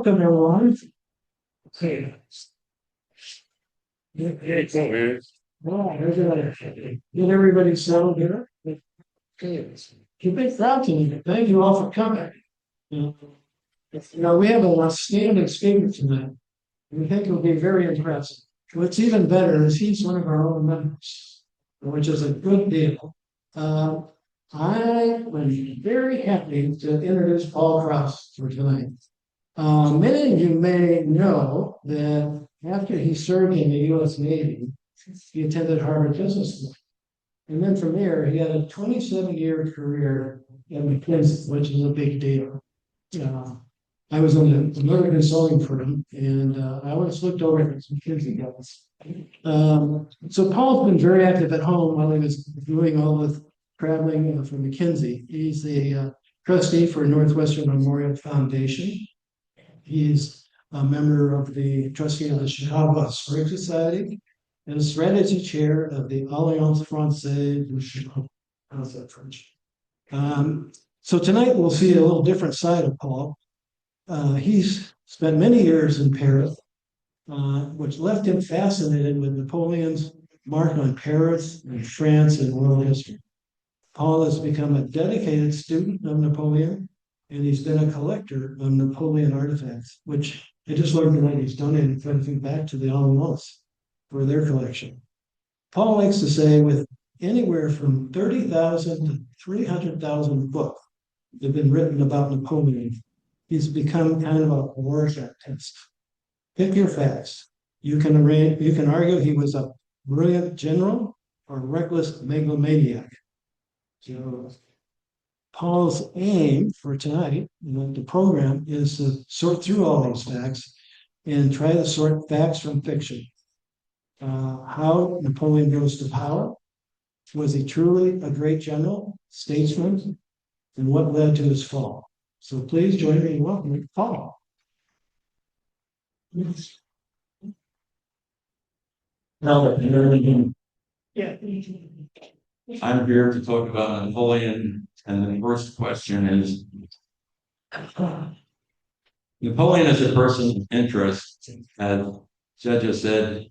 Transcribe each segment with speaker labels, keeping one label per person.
Speaker 1: welcome everyone. Okay. Well, get everybody settled here. Okay. Keep it talking. Thank you all for coming. You we have a outstanding speaker tonight. We think he'll be very impressive. What's even better is he's one of our own members, which is a good deal. I was very happy to introduce Paul Krauss for tonight. Many of you may know that after he served in the U.S. Navy, he attended Harvard Business School. And then from there, he had a 27-year career at McKinsey, which is a big deal. I was in another consulting firm, and I always looked over at his McKinsey guys. So Paul's been very active at home while he was doing all the traveling for McKinsey. He's a trustee for Northwestern Memorial Foundation. He's a member of the trustee of the Chicago Historic Society and a strategy chair of the Alliance Francaise du Chicago. How's that French? So tonight we'll see a little different side of Paul. He's spent many years in Paris, which left him fascinated with Napoleon's mark on Paris and France and world history. Paul has become a dedicated student of Napoleon, and he's been a collector of Napoleon artifacts, which I just learned tonight he's donated everything back to the Alliance for their collection. Paul likes to say with anywhere from 30,000 to 300,000 books that have been written about Napoleon, he's become kind of a Rorschach test. Pick your facts. You can argue he was a brilliant general or reckless megalomaniac. So Paul's aim for tonight, the program, is to sort through all these facts and try to sort facts from fiction. How Napoleon rose to power. Was he truly a great general, statesman? And what led to his fall? So please join me in welcoming Paul.
Speaker 2: Yeah. I'm here to talk about Napoleon, and the first question is, Napoleon is a person of interest, as judges said,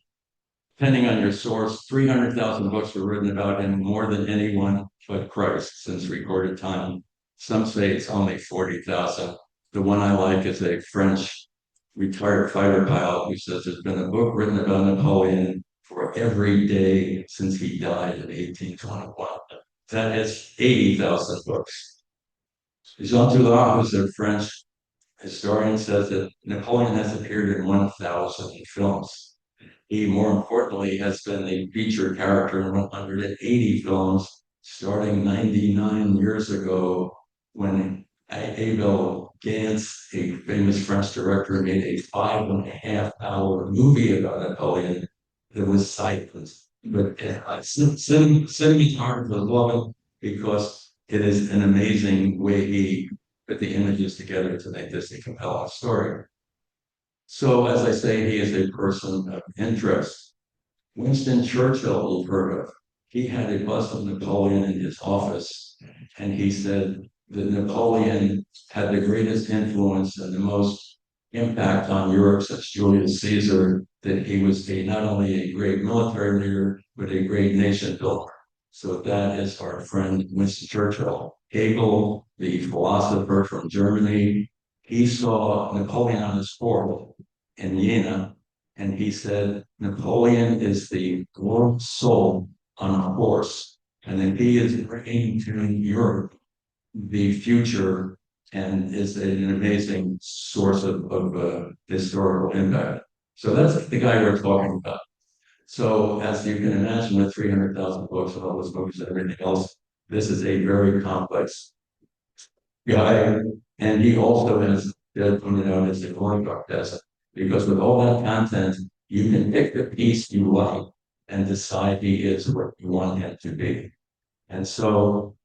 Speaker 2: depending on your source, 300,000 books were written about him, more than anyone but Christ since recorded time. Some say it's only 40,000. The one I like is a French retired fighter pilot who says there's been a book written about Napoleon for every day since he died in 1821. That is 80,000 books. Jean Dulac, who's a French historian, says that Napoleon has appeared in 1,000 films. He, more importantly, has been a featured character in 180 films, starting 99 years ago when Abel Gance, a famous French director, made a 5.5-hour movie about Napoleon that was sightless. But cinematographers love it because it is an amazing way he put the images together to make this a compelling story. So, as I say, he is a person of interest. Winston Churchill, you've heard of. He had a bust of Napoleon in his office, and he said that Napoleon had the greatest influence and the most impact on Europe since Julius Caesar, that he was not only a great military leader, but a great nation builder. So that is our friend Winston Churchill. Hegel, the philosopher from Germany, he saw Napoleon on his fort in Jena, and he said, Napoleon is the world soul on a horse, and that he is bringing to Europe the future and is an amazing source of historical impact. So that's the guy we're talking about. So as you can imagine, with 300,000 books and all those books and everything else, this is a very complex guy. And he also has, pointed out, as a drawing test, because with all that content, you can pick the piece you like and decide he is what you want him to be. And so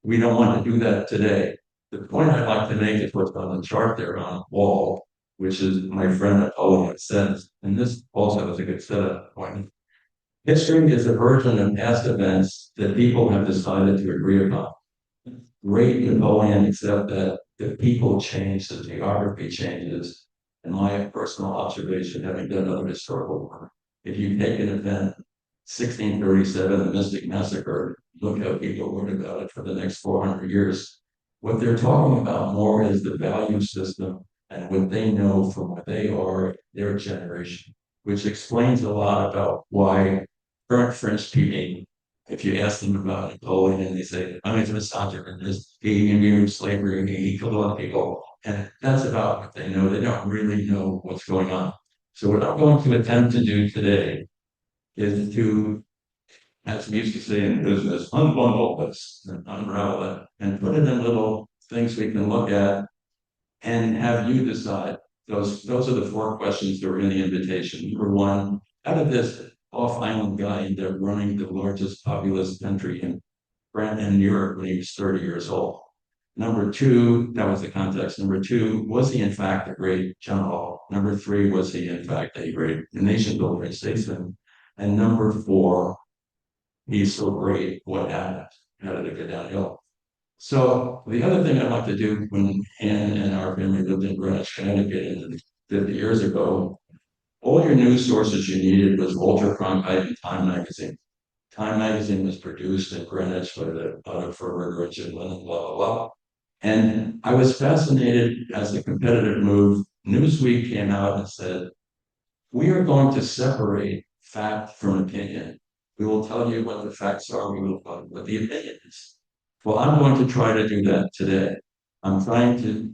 Speaker 2: we don't want to do that today. The point I'd like to make is what's on the chart there on the wall, which is my friend Napoleon says, and this also is a good setup point. History is a version of past events that people have decided to agree upon. Great Napoleon, except that the people change, the geography changes, and my personal observation, having done other historical work, if you take an event, 1637, the Mystic Massacre, look how people wrote about it for the next 400 years. What they're talking about more is the value system and what they know from what they are, their generation, which explains a lot about why current French people, if you ask them about Napoleon and they say, I'm a misogynist, he imbued slavery, he killed a lot of people, and that's about what they know. They don't really know what's going on. So what I'm going to attempt to do today is to, as we used to say in business, unbundle this and unravel it and put it in little things we can look at and have you decide. Those are the four questions that were in the invitation. Number one, how did this off-island guy end up running the largest populous country in Europe when he was 30 years old? Number two, that was the context. Number two, was he in fact a great general? Number three, was he in fact a great nation builder and statesman? And number four, he's so great, what happened? How did it go downhill? So the other thing I'd like to do when Ann and our family lived in Greenwich, Connecticut 50 years ago, all your news sources you needed was Walter Cronkite and Time Magazine. Time Magazine was produced in Greenwich by the Otto Furber, Richard Lennon, blah, blah, blah. And I was fascinated as a competitive move. Newsweek came out and said, we are going to separate fact from opinion. We will tell you what the facts are. We will tell you what the opinion is. Well, I'm going to try to do that today. I'm trying to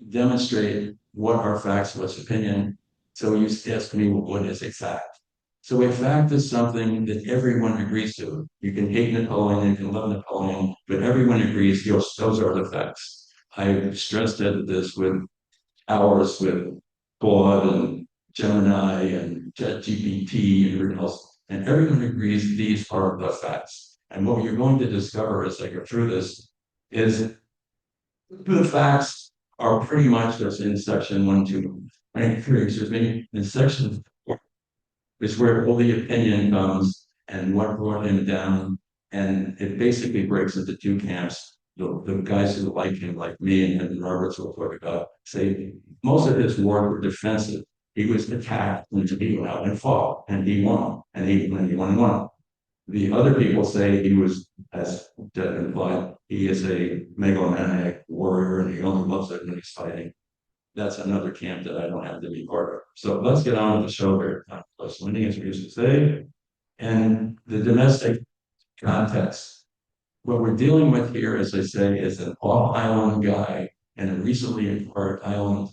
Speaker 2: demonstrate what are facts, what's opinion. So you ask me, what is a fact? So a fact is something that everyone agrees to. You can hate Napoleon, you can love Napoleon, but everyone agrees those are the facts. I stress tested this with hours with Claude and Gemini and ChatGPT and everything else, and everyone agrees these are the facts. And what you're going to discover as I go through this is the facts are pretty much just in section 1, 2, and 3, excuse me, in section 4 is where all the opinion comes and what brought him down. And it basically breaks into two camps. The guys who like him, like me and Roberts will talk about, say most of his wars were defensive. He was attacked and he went out and fought, and he won, and he won. The other people say he was, as Deb implied, he is a megalomaniac warrior and he only loves it when he's fighting. That's another camp that I don't have to be part of. So let's get on with the show here. Plus winning, as we used to say, and the domestic context. What we're dealing with here, as I say, is an off-island guy in a recently acquired island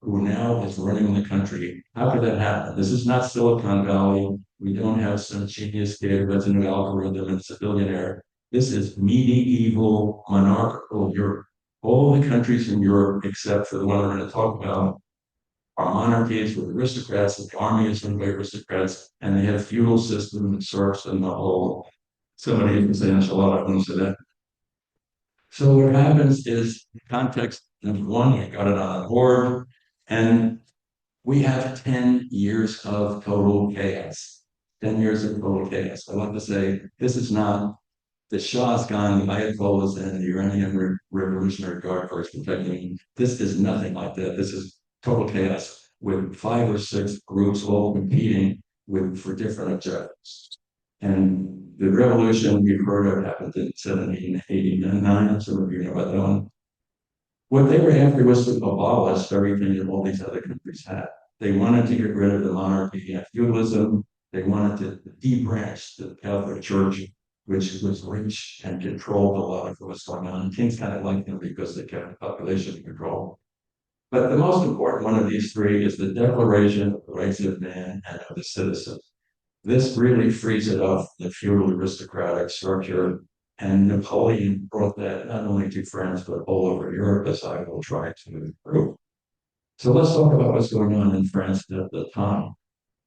Speaker 2: who now is running the country. How could that happen? This is not Silicon Valley. We don't have some genius kid who has a new algorithm and is a billionaire. This is medieval monarchical Europe. All the countries in Europe, except for the one we're going to talk about, are monarchies with aristocrats, and the army is run by aristocrats, and they have feudal system and serfs and the whole. Somebody can say enchilada, I don't say that. So what happens is context number one, we got it on a board, and we have 10 years of total chaos. 10 years of total chaos. I want to say this is not the Shah's gone, the Ayatollahs and the Iranian Revolutionary Guard Corps protecting. This is nothing like that. This is total chaos with 5 or 6 groups all competing for different objectives. And the revolution we've heard of happened in 1789. Some of you know about that one. What they were after was to abolish everything that all these other countries had. They wanted to get rid of the monarchy and feudalism. They wanted to debranch the Catholic Church, which was rich and controlled a lot of what was going on. Kings kind of liked them because they kept the population in control. But the most important one of these three is the Declaration of the Rights of Man and of the Citizen. This really frees it off the feudal aristocratic structure, and Napoleon brought that not only to France, but all over Europe, as I will try to prove. So let's talk about what's going on in France at the time.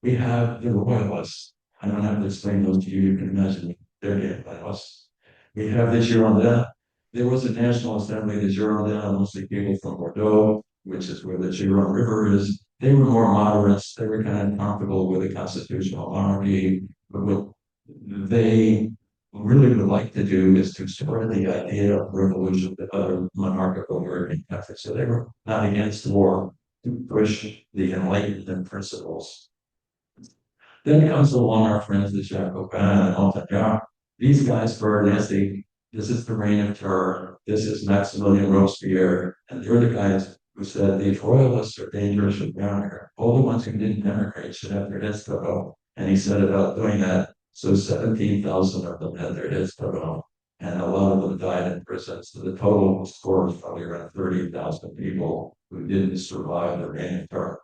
Speaker 2: We have the royalists. I don't have to explain those to you. You can imagine they're getting by us. We have the Girondins. There was a National Assembly, the Girondins, mostly people from Bordeaux, which is where the Gironde River is. They were more moderates. They were kind of comfortable with a constitutional monarchy. But what they really would like to do is to spread the idea of revolution to other monarchical European countries. So they were not against war. to push the Enlightenment principles. Then comes along our friends, the Jacobin and Montagnard. These guys were nasty. This is the reign of terror. This is Maximilian Robespierre. And they're the guys who said these royalists are dangerous from down here. All the ones who didn't emigrate should have their heads cut off. And he set about doing that. So 17,000 of them had their heads cut off. And a lot of them died in prison. So the total score was probably around 30,000 people who didn't survive the reign of terror.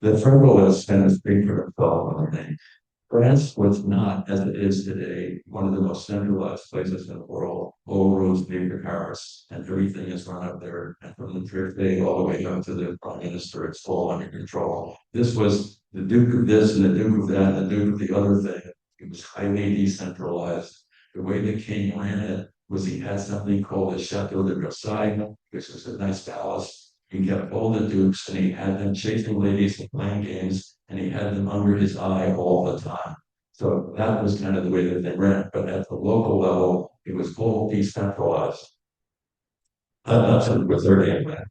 Speaker 2: The Federalists kind of speak for themselves on their name. France was not, as it is today, one of the most centralized places in the world. All roads lead to Paris, and everything is run up there. And from the Trifte all the way up to the Prime Minister, it's all under control. This was the Duke of this and the Duke of that and the Duke of the other thing. It was highly decentralized. The way the king ran it was he had something called the Chateau de Versailles, which was a nice palace. He kept all the dukes and he had them chasing ladies and playing games, and he had them under his eye all the time. So that was kind of the way that they ran. But at the local level, it was all decentralized. That's what was their game plan.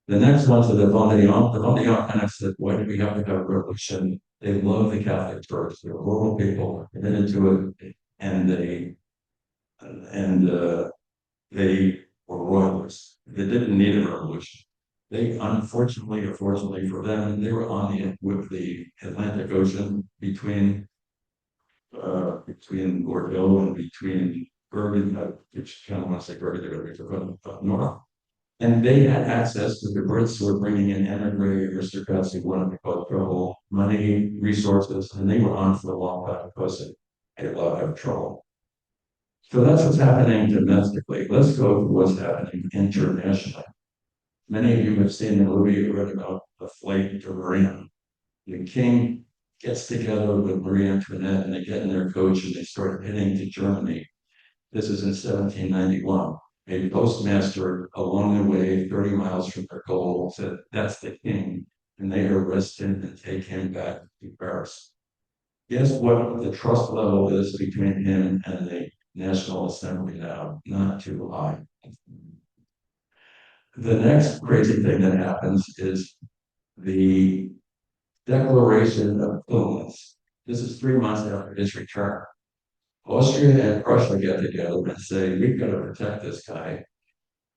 Speaker 2: The next ones are the Vendéens. The Vendéens kind of said, why do we have to have a revolution? They love the Catholic Church. They're rural people, committed to it, and they were royalists. They didn't need a revolution. They, unfortunately or fortunately for them, they were on with the Atlantic Ocean between Bordeaux and between Bergen, which kind of want to say Bergen, up north. And they had access to the Brits who were bringing in emigre aristocrats who wanted to cause trouble, money, resources, and they were on for a long time because they had a lot of trouble. So that's what's happening domestically. Let's go to what's happening internationally. Many of you have seen the movie or read about the flight to Maria. The king gets together with Marie Antoinette and they get in their coach and they start heading to Germany. This is in 1791. A postmaster along the way, 30 miles from their goal, said, that's the king. And they arrest him and take him back to Paris. Guess what the trust level is between him and the National Assembly now? Not too high. The next crazy thing that happens is the Declaration of Independence. This is 3 months after his return. Austria and Prussia get together and say, we've got to protect this guy.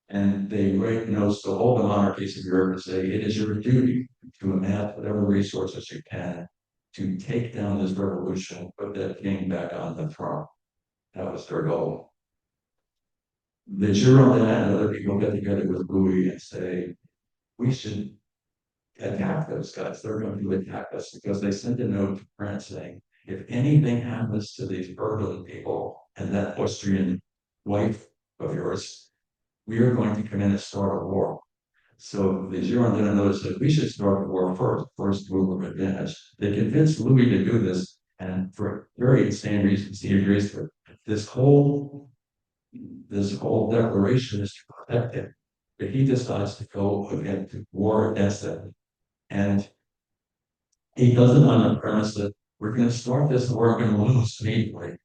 Speaker 2: And they write notes to all the monarchies of Europe and say, it is your duty to amass whatever resources you can to take down this revolution, put that king back on the throne. That was their goal. The Girondins and other people get together with Louis and say, we should attack those guys. They're going to attack us because they sent a note to France saying, if anything happens to these Bourbon people and that Austrian wife of yours, we are going to come in and start a war. So the Girondins and others said, we should start the war first move of advantage. They convinced Louis to do this, and for very insane reasons, he agrees to it. This whole declaration is to protect him. But he decides to go again to war against them. And he does it on the premise that we're going to start this war, we're going to lose immediately.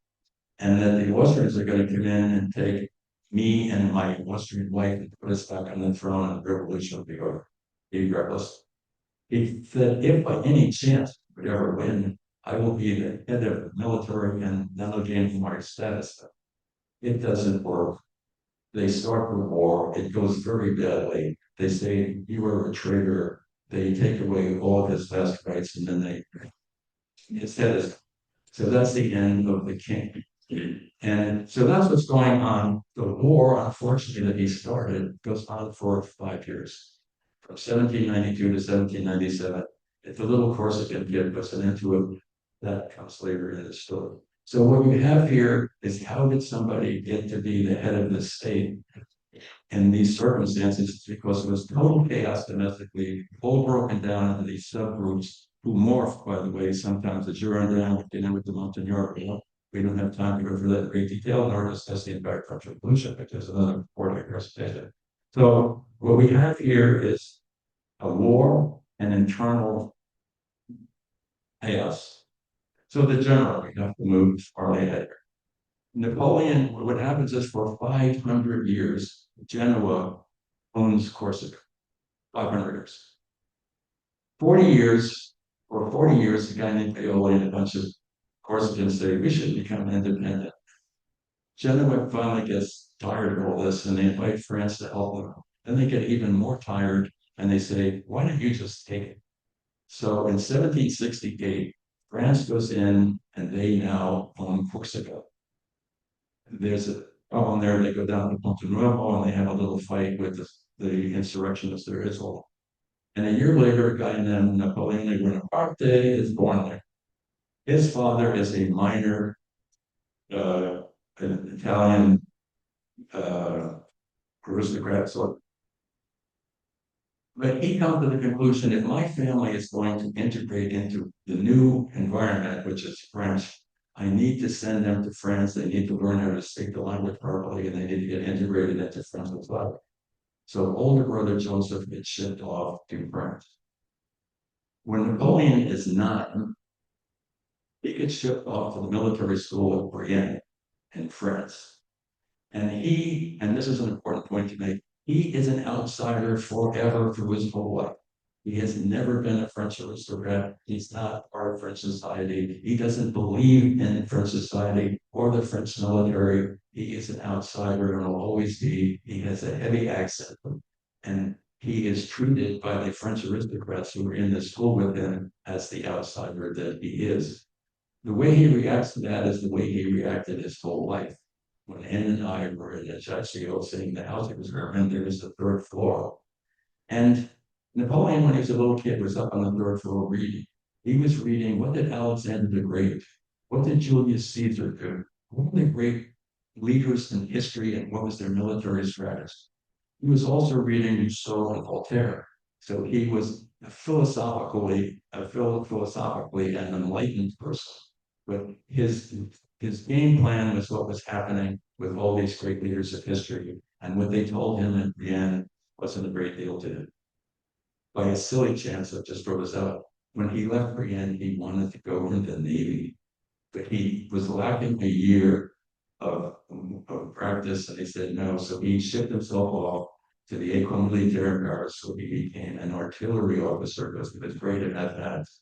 Speaker 2: And that the Austrians are going to come in and take me and my Austrian wife and put us back on the throne and the revolution will be over. He's reckless. He said, if by any chance we ever win, I will be the head of the military and then I'll gain my status. It doesn't work. They start the war. It goes very badly. They say, you are a traitor. They take away all of his last rights and then his head is. So that's the end of the king. And so that's what's going on. The war, unfortunately, that he started goes on for 5 years, from 1792 to 1797. It's a little Corsican kid puts an end to it. That comes later in the story. So what we have here is how did somebody get to be the head of the state in these circumstances? Because it was total chaos domestically, all broken down into these subgroups who morphed, by the way, sometimes the Girondins, with the Montagnard. We don't have time to go through that in great detail, nor discuss the entire French Revolution, which is another important presentation. So what we have here is a war, an internal chaos. So the general, we have to move farther ahead. Napoleon, what happens is for 500 years, Genoa owns Corsica. 500 years. 40 years, a guy named Paoli and a bunch of Corsicans say we should become independent. Genoa finally gets tired of all this and they invite France to help them. Then they get even more tired and they say, why don't you just take it? So in 1768, France goes in and they now own Corsica. There's a problem there. They go down to Ponte Nuevo and they have a little fight with the insurrectionists there as well. And a year later, a guy named Napoleone Bonaparte is born there. His father is a minor an Italian uh, aristocrat. So, but he comes to the conclusion if my family is going to integrate into the new environment, which is French, I need to send them to France. They need to learn how to speak the language properly, and they need to get integrated into French as well. So older brother Joseph gets shipped off to France. When Napoleon is 9, he gets shipped off to the military school at Brienne in France. And this is an important point to make, he is an outsider forever through his whole life. He has never been a French aristocrat. He's not part of French society. He doesn't believe in French society or the French military. He is an outsider and will always be. He has a heavy accent. And he is treated by the French aristocrats who are in the school with him as the outsider that he is. The way he reacts to that is the way he reacted his whole life. When Ann and I were in Ajaccio sitting in the house experiment, there was the 3rd floor. And Napoleon, when he was a little kid, was up on the 3rd floor reading. He was reading, what did Alexander the Great, what did Julius Caesar do? What were the great leaders in history and what was their military strategy? He was also reading Rousseau and Voltaire. So he was philosophically an enlightened person. But his game plan was what was happening with all these great leaders of history. And what they told him in Brienne wasn't a great deal to him. By a silly chance that just wrote us out, when he left Brienne, he wanted to go into the Navy, but he was lacking a year of practice, and they said no. So he shipped himself off to the École Militaire in Paris, where he became an artillery officer because he was great at mathematics.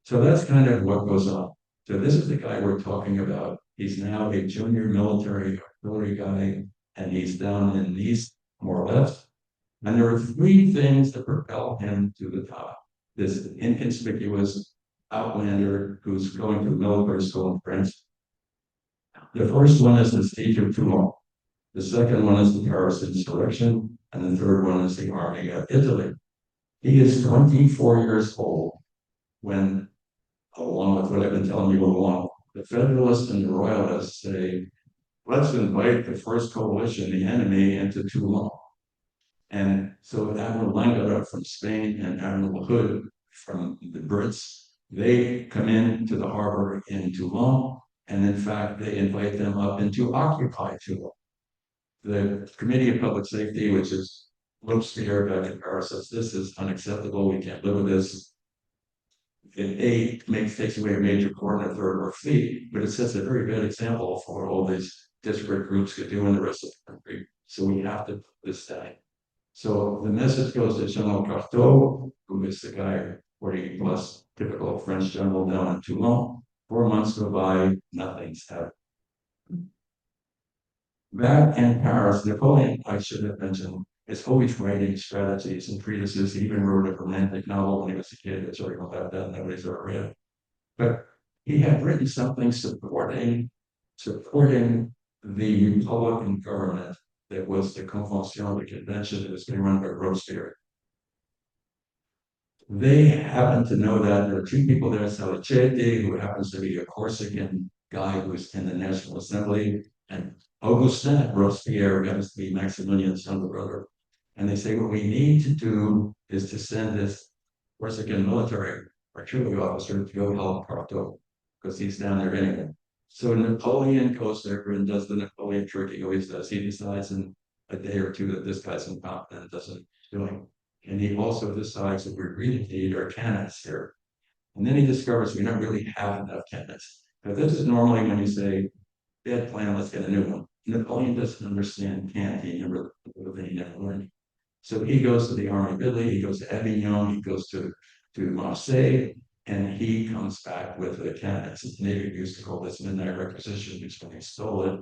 Speaker 2: So that's kind of what goes on. So this is the guy we're talking about. He's now a junior military artillery guy, and he's down in the east, more or less. And there are 3 things that propel him to the top. This inconspicuous outlander who's going to military school in France. The first one is the siege of Toulon. The second one is the Paris insurrection. And the third one is the army of Italy. He is 24 years old when, along with what I've been telling you all along, the Federalists and the Royalists say, let's invite the first coalition, the enemy, into Toulon. And so Admiral Langeloth from Spain and Admiral Hood from the Brits, they come into the harbor in Toulon, and in fact, they invite them up and to occupy Toulon. The Committee of Public Safety, which is Robespierre back in Paris, says this is unacceptable, we can't live with this. It takes away a major port and a third of our fleet, but it sets a very bad example for all these disparate groups could do in the rest of the country. So we have to put this down. So the message goes to General Carteau, who is the guy 40 plus typical French general down in Toulon. 4 months go by, nothing's happened. Back in Paris, Napoleon, I should have mentioned, is always writing strategies and treatises. He even wrote a romantic novel when he was a kid. It's already about that, nobody's ever read. But he had written something supporting the Republican government that was the Convention, the convention that was being run by Robespierre. They happen to know that there are 2 people there, Salicetti, who happens to be a Corsican guy who's in the National Assembly, and Augustin Robespierre happens to be Maximilian's younger brother. And they say, what we need to do is to send this Corsican military artillery officer to go help Carteau, because he's down there anyway. So Napoleon goes there and does the Napoleon trick he always does. He decides in a day or 2 that this guy's incompetent and doesn't do it. And he also decides that we really need our cannons here. And then he discovers we don't really have enough cannons. But this is normally when you say, bad plan, let's get a new one. Napoleon doesn't understand can't, he never learned. So he goes to the army of Italy, he goes to Avignon, he goes to to Marseille, and he comes back with a cannon. The Navy used to call this midnight requisition, which when he stole it,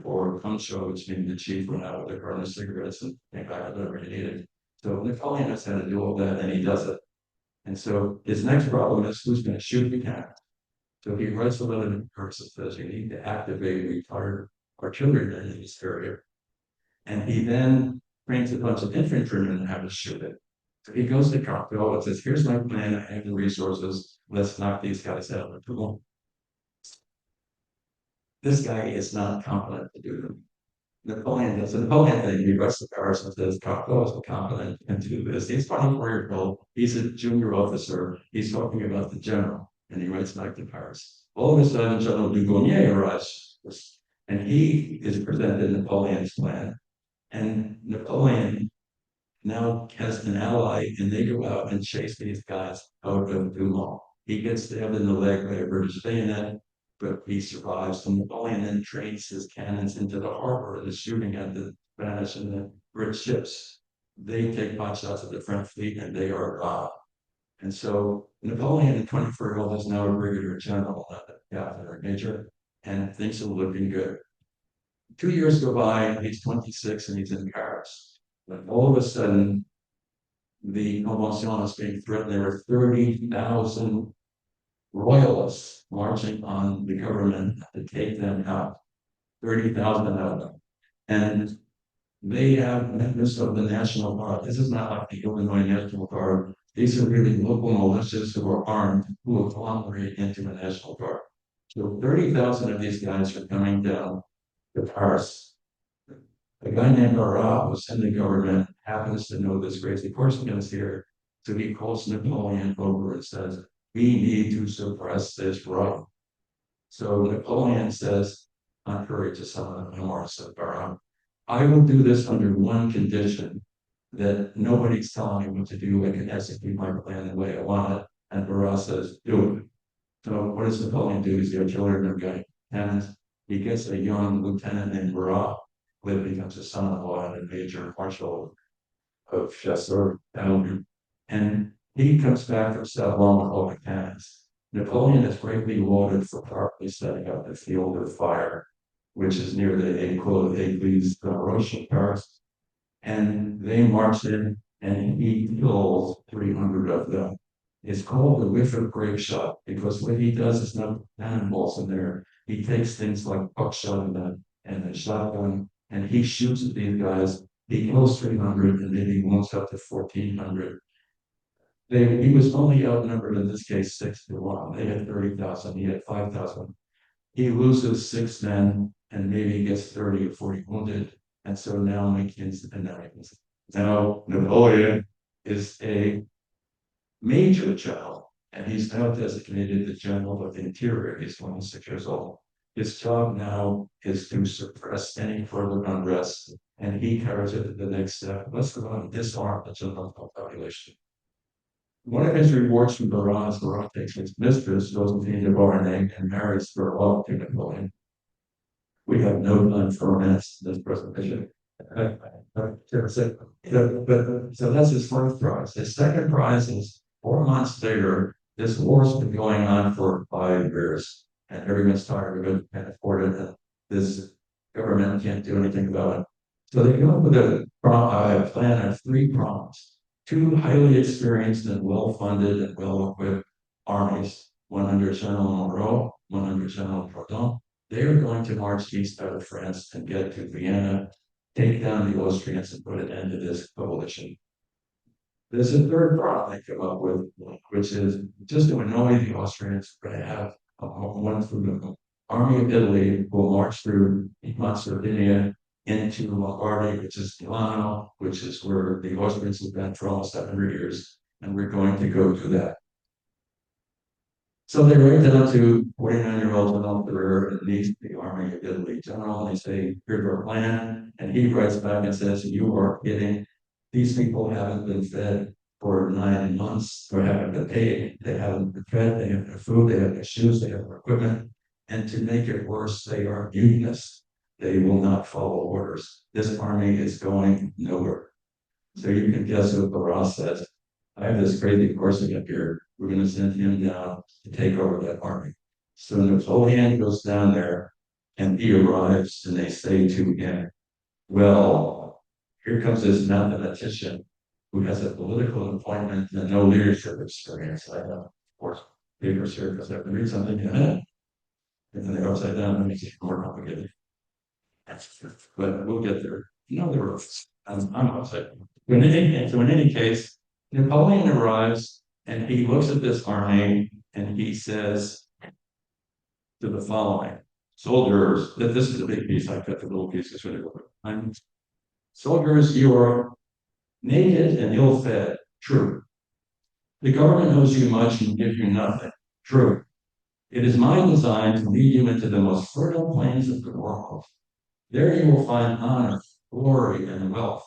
Speaker 2: or Concho, which means the chief went out with a carton of cigarettes and came back with whatever he needed. So Napoleon has had to do all that, and he does it. And so his next problem is who's going to shoot the cannon. So he writes a letter to Krauss that says you need to activate retired artillerymen in this area. And he then trains a bunch of infantrymen on how to shoot it. So he goes to Cargill and says, here's my plan, I have the resources, let's knock these guys out. This guy is not competent to do them. Napoleon does the Napoleon thing. He writes to Paris and says, Cargill is competent to do this. He's 24 years old. He's a junior officer. He's talking about the general. And he writes back to Paris. All of a sudden, General Dugonier arrives. And he is presented Napoleon's plan. And Napoleon now has an ally, and they go out and chase these guys out of Toulon. He gets stabbed in the leg by a British bayonet, but he survives. So Napoleon then trains his cannons into the harbor and is shooting at the Spanish and the British ships. They take pot shots at the French fleet, and they are gone. And so Napoleon, in 24-year-old, is now a brigadier general, not a captain or major, and things are looking good. 2 years go by, he's 26, and he's in Paris. But all of a sudden, the Convention is being threatened. There were 30,000 royalists marching on the government to take them out. 30,000 of them. And they have members of the National Guard. This is not like the Illinois National Guard. These are really local militias who are armed, who will cooperate into the National Guard. So 30,000 of these guys are coming down to Paris. A guy named Marat, who's in the government, happens to know this crazy person is here. So he calls Napoleon over and says, we need to suppress this right. So Napoleon says, contrary to some of the memoirs of Marat, I will do this under one condition, that nobody's telling me what to do. I can execute my plan the way I want it. And Marat says, do it. So what does Napoleon do? He's the artilleryman guy. And he gets a young lieutenant named Marat, who becomes a son-in-law and a major marshal of Chasseurs. And he comes back from Savon with all the cannons. Napoleon is greatly lauded for properly setting up the field of fire, which is near the Église de Roche in Paris. And they march in, and he kills 300 of them. It's called the whiff of grape shot because what he does is not cannonballs in there. He takes things like buckshot and a shotgun, and he shoots at these guys. He kills 300, and then he wounds up to 1,400. He was only outnumbered in this case 6-1. They had 30,000. He had 5,000. He loses 6 men, and maybe gets 30 or 40 wounded. And so now now Napoleon is a major general, and he's now designated the general of the interior. He's 26 years old. His job now is to suppress any further unrest, and he carries it to the next step. Let's go on and disarm the general population. One of his rewards from Baron is Baron takes his mistress, Josephine de Beauharnais, and marries her off to Napoleon. We have no time for romance in this presentation. So that's his first prize. His second prize is 4 months later. This war's been going on for 5 years, and everyone's tired of it, can't afford it, and this government can't do anything about it. So they come up with a plan of 3 prongs. 2 highly experienced and well-funded and well-equipped armies, one under General Moreau, one under General Proudhon. They are going to march east out of France and get to Vienna, take down the Austrians, and put an end to this coalition. There's a third prong they come up with, which is just to annoy the Austrians, we're going to have one from the Army of Italy will march through Piedmont, Sardinia, into Lombardy, which is Milano, which is where the Austrians have been for almost 100 years, and we're going to go to that. So they write down to 49-year-old General Ferrer and leads the Army of Italy general, and they say, here's our plan. And he writes back and says, you are kidding. These people haven't been fed for 9 months, or haven't been paid. They haven't been fed, they have no food, they have no shoes, they have no equipment. And to make it worse, they are unionists. They will not follow orders. This army is going nowhere. So you can guess what Barras says. I have this crazy Corsican up here. We're going to send him down to take over that army. So Napoleon goes down there and he arrives and they say to him, well, here comes this mathematician who has a political appointment and no leadership experience. I know, of course, papers here because I have to read something in a minute. And then they're upside down and makes it more complicated. But we'll get there. You know the ropes. I'm upside down. So in any case, Napoleon arrives and he looks at this army and he says to the following soldiers, that this is a big piece, I cut the little pieces really quick. Soldiers, you are naked and ill-fed. True. The government owes you much and gives you nothing. True. It is my design to lead you into the most fertile plains of the world. There you will find honor, glory, and wealth.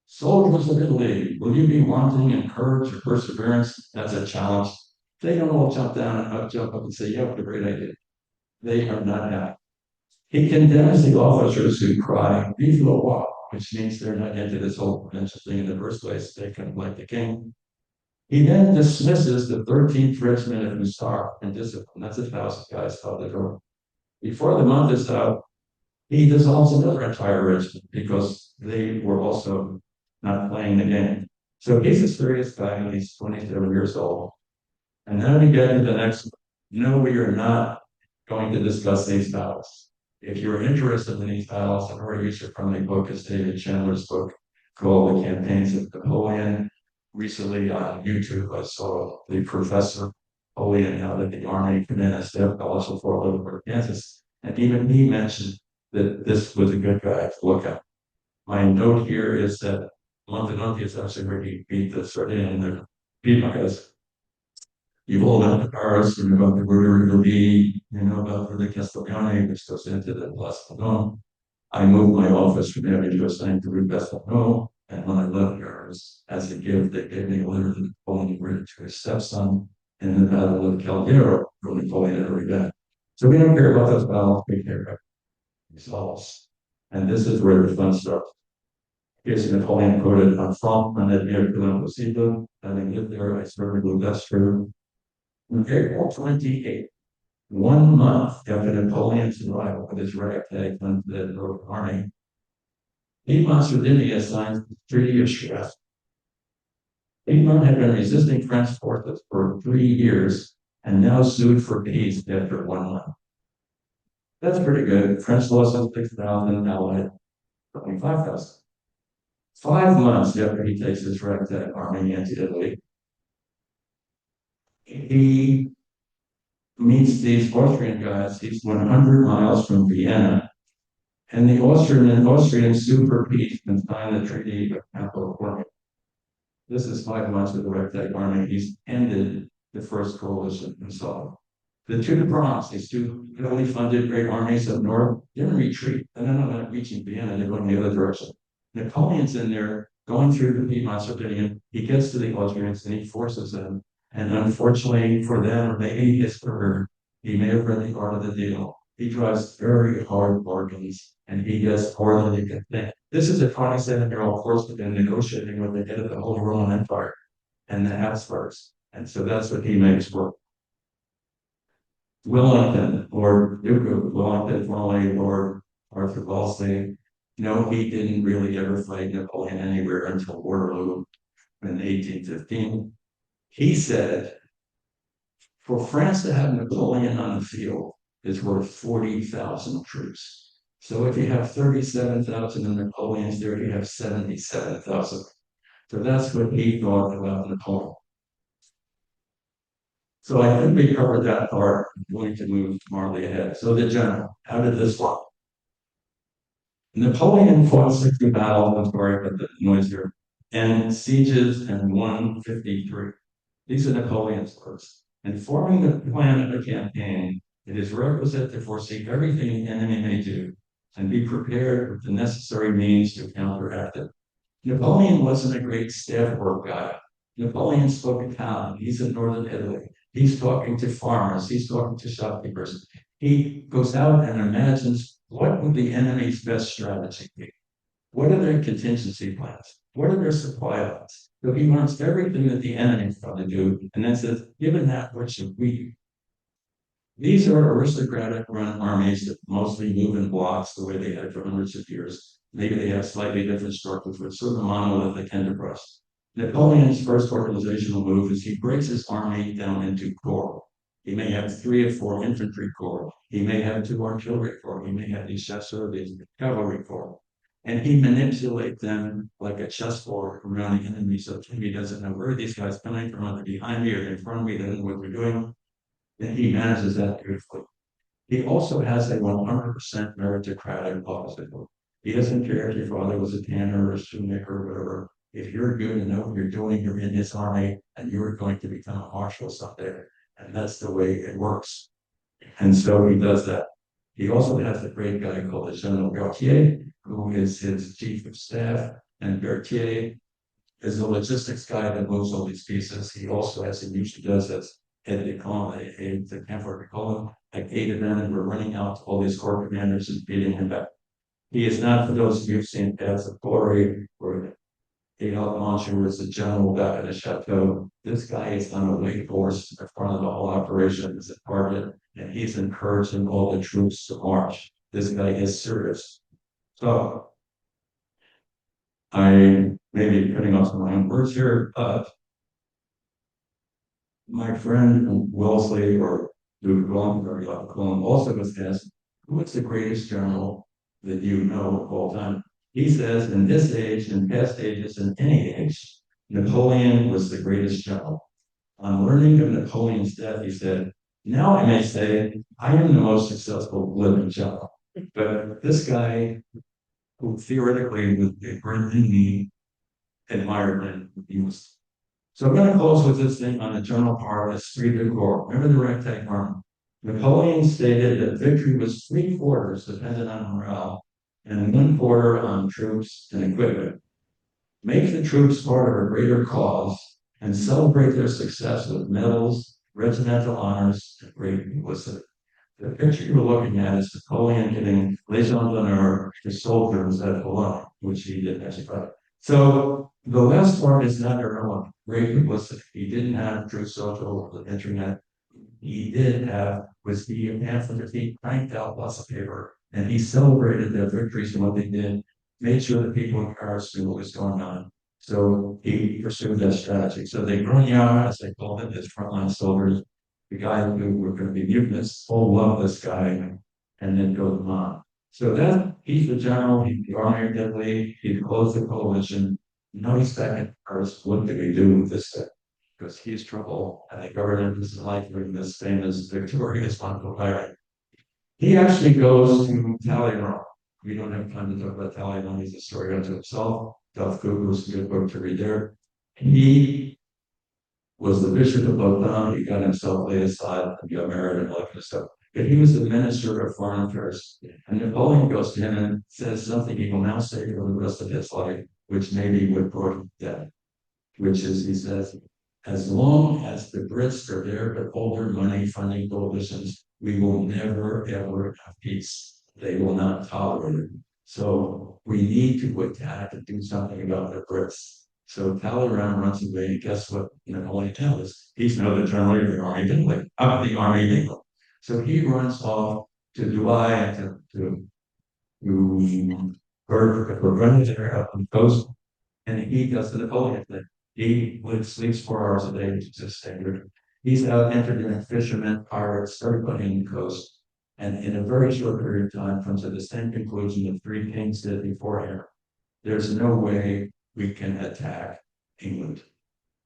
Speaker 2: Soldiers of Italy, will you be wanting in courage or perseverance? That's a challenge. They don't all jump up and say, yeah, what a great idea. They are not happy. He condemns the officers who cry, vive le roi, which means they're not into this whole provincial thing in the first place. They kind of like the king. He then dismisses the 13th Regiment of Hussars and discipline. That's 1,000 guys out the door. Before the month is out, he dissolves another entire regiment because they were also not playing the game. So he's a serious guy and he's 27 years old. And then we get into the next, no, we are not going to discuss these battles. If you're interested in these battles, I've already used your friendly book is David Chandler's book called The Campaigns of Napoleon. Recently on YouTube, I saw the professor Napoleon out at the Army Command Staff College of Fort Leavenworth, Kansas. And even he mentioned that this was a good guy to look at. My note here is that Montegonti is actually where he beat the Sardinian and the Piedmontese. You've all done the Paris, you know about the Border Italy, you know about the Castiglione, which goes into the Place Vendôme. I moved my office from there to assigned to Rue Vendôme, and when I left yours, as a gift, they gave me a letter that Napoleon written to his stepson in the Battle of Caldero, where Napoleon had already been. So we don't care about those battles, we care about results. And this is where the fun starts. Here's Napoleon quoted on Front and Admire l'impossible. Having lived there, I served with that's true. On April 28th, 1 month after Napoleon's arrival with his ragtag undead Northern Army, Piedmont Sardinia signed the Treaty of Brest. Piedmont had been resisting French forces for 3 years and now sued for peace after 1 month. That's pretty good. French lost 6,000, Allied 25,000. 5 months after he takes his ragtag army into Italy, he meets these Austrian guys. He's 100 miles from Vienna. And the Austrians sue for peace and sign the Treaty of California. This is 5 months with the ragtag army. He's ended the first coalition himself. The two Bronx, these two heavily funded great armies up north, didn't retreat. They're not reaching Vienna, they're going the other direction. Napoleon's in there going through the Piedmont Sardinia. He gets to the Austrians and he forces them. And unfortunately for them, maybe his career, he may have read the art of the deal. He drives very hard bargains and he gets more than he can think. This is a 27-year-old horseman negotiating with the head of the whole Roman Empire and the Habsburgs. And so that's what he makes work. Wellington, or Duke of Wellington, formerly Lord Arthur Wellesley, no, he didn't really ever fight Napoleon anywhere until Waterloo in 1815. He said, for France to have Napoleon on the field is worth 40,000 troops. So if you have 37,000 in Napoleon's there, you have 77,000. So that's what he thought about Napoleon. So I think we covered that part. I'm going to move smartly ahead. So the general, how did this work? Napoleon fought 60 battles, I'm sorry about the noise here, and sieges and won 53. These are Napoleon's words. In forming the plan of a campaign, it is requisite to foresee everything the enemy may do and be prepared with the necessary means to counteract it. Napoleon wasn't a great staff work guy. Napoleon spoke Italian. He's in northern Italy. He's talking to farmers. He's talking to shopkeepers. He goes out and imagines what would the enemy's best strategy be? What are their contingency plans? What are their supply lines? So he wants everything that the enemy is trying to do, and then says, given that, what should we do? These are aristocratic run armies that mostly move in blocks the way they had for hundreds of years. Maybe they have slightly different structures, but sort of monolithic enterprise. Napoleon's first organizational move is he breaks his army down into corps. He may have 3 or 4 infantry corps. He may have 2 artillery corps. He may have these chasseurs, these cavalry corps. And he manipulates them like a chessboard around the enemy. So the enemy doesn't know where are these guys coming from, are they behind me or in front of me, they don't know what we're doing. And he manages that beautifully. He also has a 100% meritocratic policy. He doesn't care if your father was a tanner or a shoemaker or whatever. If you're good and know what you're doing, you're in his army and you're going to become a marshal someday. And that's the way it works. And so he does that. He also has a great guy called General Berthier, who is his chief of staff. And Berthier is the logistics guy that moves all these pieces. He also, as he usually does, as head de camp, the camp where we call him, like 8 of them, and we're running out to all these corps commanders and beating him back. He is not, for those of you who've seen Paths of Glory, where Adolphe Mencher was the general back at the chateau. This guy is on a white horse in front of the whole operation as a target, and he's encouraging all the troops to march. This guy is serious. So I may be cutting off some of my own words here, but my friend Wellesley or Luke Blum, or Blum, also was asked, what's the greatest general that you know of all time? He says, in this age, in past ages, in any age, Napoleon was the greatest general. On learning of Napoleon's death, he said, now I may say, I am the most successful living general. But this guy, who theoretically was a great enemy, admired him. He was. So I'm going to close with this thing on the general part of esprit de corps. Remember the ragtag army? Napoleon stated that victory was 3/4 dependent on morale and 1/4 on troops and equipment. Make the troops part of a greater cause and celebrate their success with medals, regimental honors, and great publicity. The picture you're looking at is Napoleon giving Legion d'honneur to soldiers at Boulogne, which he did actually fight. So the last part is not irrelevant. Great publicity. He didn't have true social internet. He did have was the pamphlet that he cranked out lots of paper, and he celebrated their victories and what they did, made sure that people in Paris knew what was going on. So he pursued that strategy. So they Grognon, as they called it, his frontline soldiers, the guy who were going to be mutinists, all love this guy, and then go them on. So then he's the general, he's the army deadly, he closed the coalition. Now he's back in Paris. What do we do with this guy? Because he's trouble, and the government doesn't like him, this famous victorious Montpellier. He actually goes to Talleyrand. We don't have time to talk about Talleyrand. He's a story unto himself. Duff Cooper's a good book to read there. He was the bishop of Lausanne. He got himself laid aside and got married and all that kind of stuff. But he was the minister of foreign affairs. And Napoleon goes to him and says something he will now say for the rest of his life, which maybe would put him dead. Which is, he says, as long as the Brits are there to hold their money funding coalitions, we will never ever have peace. They will not tolerate it. So we need to attack and do something about the Brits. So Talleyrand runs away, and guess what Napoleon tells? He's now the general of the army of the army of England. So he runs off to Dubai and to run there up on the coast, and he does the Napoleon thing. He sleeps 4 hours a day, which is standard. He's out entertaining fishermen, pirates, everybody on the coast. And in a very short period of time, comes to the same conclusion that 3 kings did before him. There's no way we can attack England,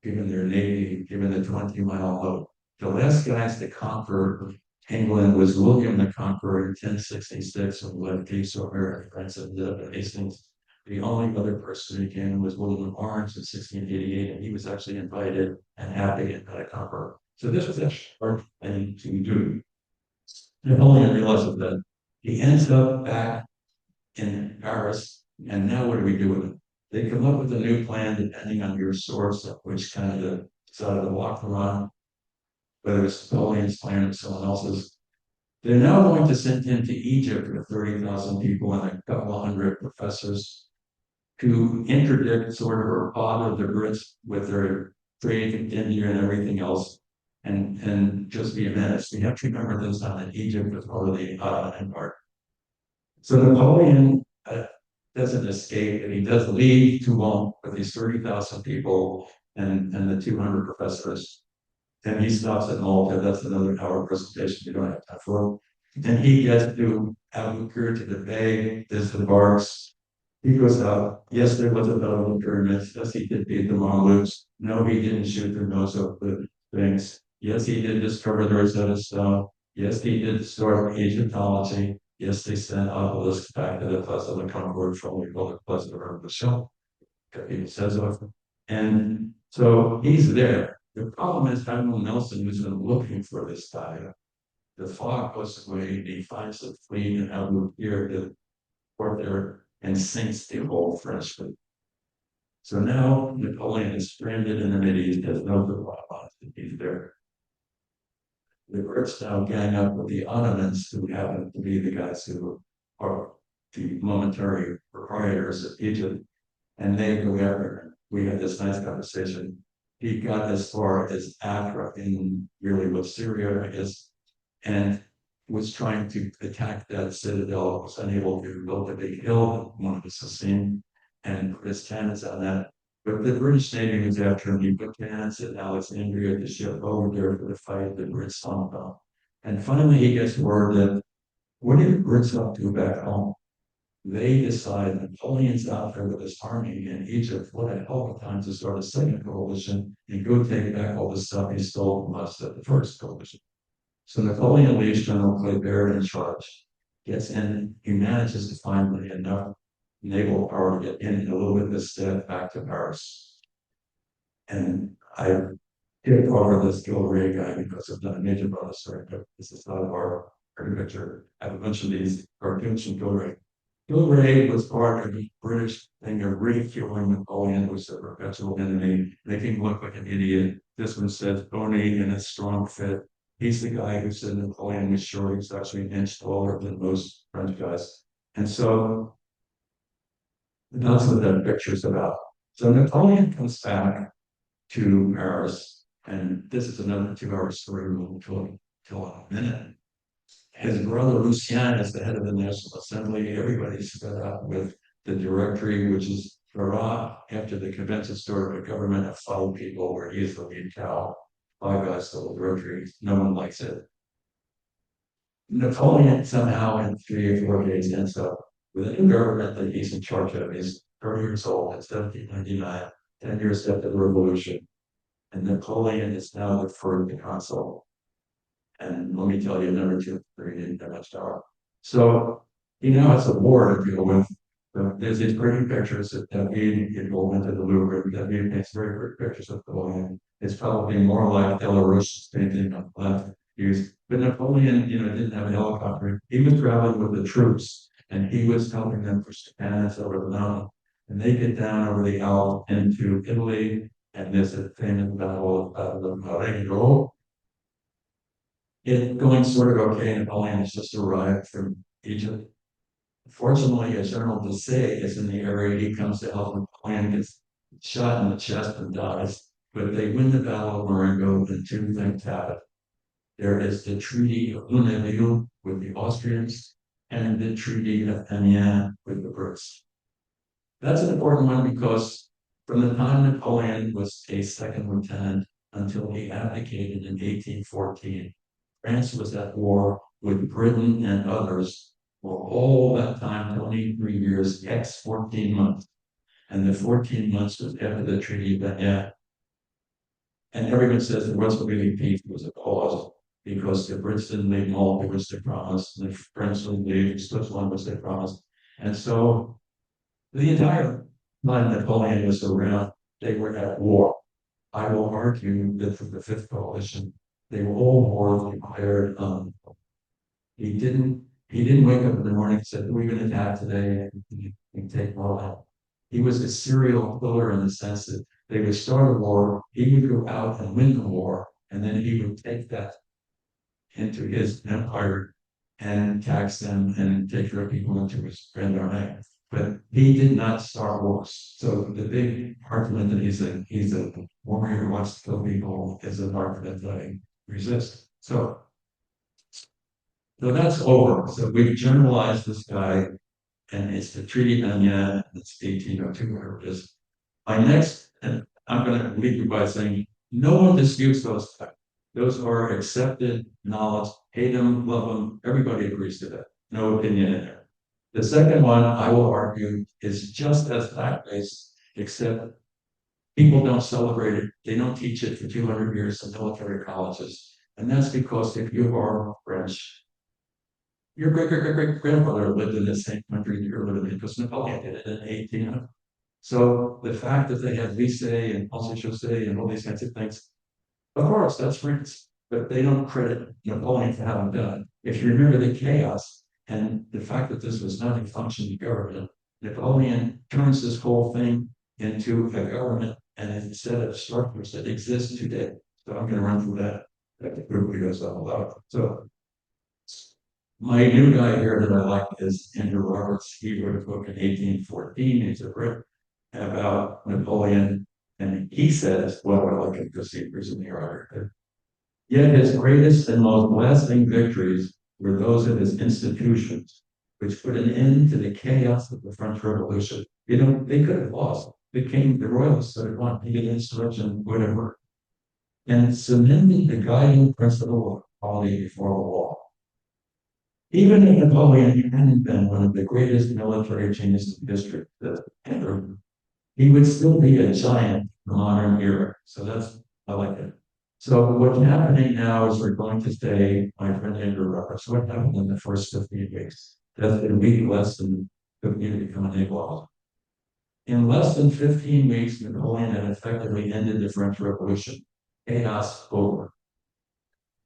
Speaker 2: given their navy, given the 20-mile moat. The last guys to conquer England was William the Conqueror in 1066, when he led peace over France and Hastings. The only other person who came was William of Orange in 1688, and he was actually invited and happy and had a conqueror. So this was a hard thing to do. Napoleon realizes that he ends up back in Paris, and now what do we do with it? They come up with a new plan depending on your source, of which kind of the side of the block they're on, whether it's Napoleon's plan or someone else's. They're now going to send him to Egypt with 30,000 people and a couple of hundred professors. to interdict sort of or bother the Brits with their trade in India and everything else, and just be a menace. We have to remember this time that Egypt was part of the Ottoman Empire. So Napoleon doesn't escape, and he does leave Toulon with these 30,000 people and the 200 professors. And he stops at Malta. That's another hour presentation. You don't have time for. And he gets to Albuquerque to the Bay, disembarks. He goes out. Yes, there was a battle of the pyramids. Yes, he did beat the Mamelukes. No, he didn't shoot their nose up the things. Yes, he did discover the Rosetta Stone. Yes, he did start Egyptology. Yes, they sent obelisks back to the Place of the Concord from we call it Place of the Show. He says often. And so he's there. The problem is Admiral Nelson, who's been looking for this guy, the fog goes away, and he finds the fleet in Albuquerque to port there and sinks the whole French fleet. So now Napoleon is stranded in the Mideast, has no clue about it. He's there. The Brits now gang up with the Ottomans, who happen to be the guys who are the momentary proprietors of Egypt, and they go after him. We had this nice conversation. He got as far as Accra in really what Syria is, and was trying to attack that citadel, was unable to build a big hill, one of the Sassin, and put his cannons on that. But the British Navy was after him. He put cannons at Alexandria to ship over there for the fight. The Brits stomped on. And finally, he gets word that what did the Brits up to back home? They decide Napoleon's out there with his army in Egypt. What a hell of a time to start a second coalition and go take back all the stuff he stole from us at the first coalition. So Napoleon leaves General Clébert in charge, gets in, he manages to find enough naval power to get in a little bit of a step back to Paris. And I did over this Gilray guy because I've done a major brother story, but this is not our picture. I have a bunch of these cartoons from Gilray. Gilray was part of the British thing of ridiculing Napoleon, was a perpetual enemy, making him look like an idiot. This one says bony in a strong fit. He's the guy who said Napoleon was short. He's actually an inch taller than most French guys. And so that's what that picture's about. So Napoleon comes back to Paris, and this is another 2 hour story. We'll till a minute. His brother Lucien is the head of the National Assembly. Everybody's fed up with the Directory, which is Farah, after the convention started a government of 5 people, where he is the lead cow. 5 guys still the Directory. No one likes it. Napoleon somehow in 3 or 4 days ends up with a new government that he's in charge of. He's 30 years old in 1799, 10 years after the revolution. And Napoleon is now the first consul. And let me tell you, number 2, 3 didn't have much power. So he now has a war to deal with. There's these pretty pictures of David. You go into the Louvre. David makes very pretty pictures of Napoleon. It's probably more like Delarouche's painting on the left. But Napoleon, didn't have a helicopter. He was traveling with the troops, and he was helping them push the cannons over the mountain. And they get down over the Alps into Italy, and there's a famous battle of Marengo. It's going sort of okay. Napoleon has just arrived from Egypt. Fortunately, a General Desaix is in the area. He comes to help Napoleon, gets shot in the chest and dies. But they win the Battle of Marengo, and 2 things happen. There is the Treaty of Lunéville with the Austrians and the Treaty of Amiens with the Brits. That's an important one because from the time Napoleon was a second lieutenant until he abdicated in 1814, France was at war with Britain and others for all that time, 23 years, X 14 months. And the 14 months was after the Treaty of Amiens. And everyone says there wasn't really peace, it was a pause, because the Brits didn't leave Malta, which they promised, and the French didn't leave Switzerland, which they promised. And so the entire time Napoleon was around, they were at war. I will argue that for the Fifth Coalition, they were all wars declared. He didn't wake up in the morning and said, we're going to attack today and take Malta. He was a serial killer in the sense that they would start a war, he would go out and win the war, and then he would take that into his empire and tax them and take their people into his Grand Army. but he did not start wars. So the big argument that he's a warrior who wants to kill people is an argument that I resist. So that's over. So we've generalized this guy, and it's the Treaty of Amiens, it's 1802, whatever it is. My next, and I'm going to leave you by saying, no one disputes those facts. Those are accepted knowledge. Hate them, love them. Everybody agrees to that. No opinion in there. The second one, I will argue, is just as fact-based, except people don't celebrate it. They don't teach it for 200 years in military colleges. And that's because if you are French, your great-great-great-grandfather lived in the same country that you're living in, because Napoleon did it in 1800. So the fact that they had lycée and Pensée and all these kinds of things, of course, that's France, but they don't credit Napoleon for having done it. If you remember the chaos and the fact that this was not a functioning government, Napoleon turns this whole thing into a government and a set of structures that exist today. So I'm going to run through that. That quickly goes on a lot. So my new guy here that I like is Andrew Roberts. He wrote a book in 1814. He's a Brit about Napoleon. And he says, well, I like it because he recently article. Yet his greatest and most lasting victories were those of his institutions, which put an end to the chaos of the French Revolution. They could have lost. The royalists could have won, maybe insurrection, whatever. And cemented the guiding principle of equality before the law. Even if Napoleon hadn't been one of the greatest military geniuses in history, he would still be a giant in the modern era. So I like it. So what's happening now is we're going to say, my friend Andrew Roberts, what happened in the first 15 weeks? That's a week less than the community become able. In less than 15 weeks, Napoleon had effectively ended the French Revolution. Chaos over.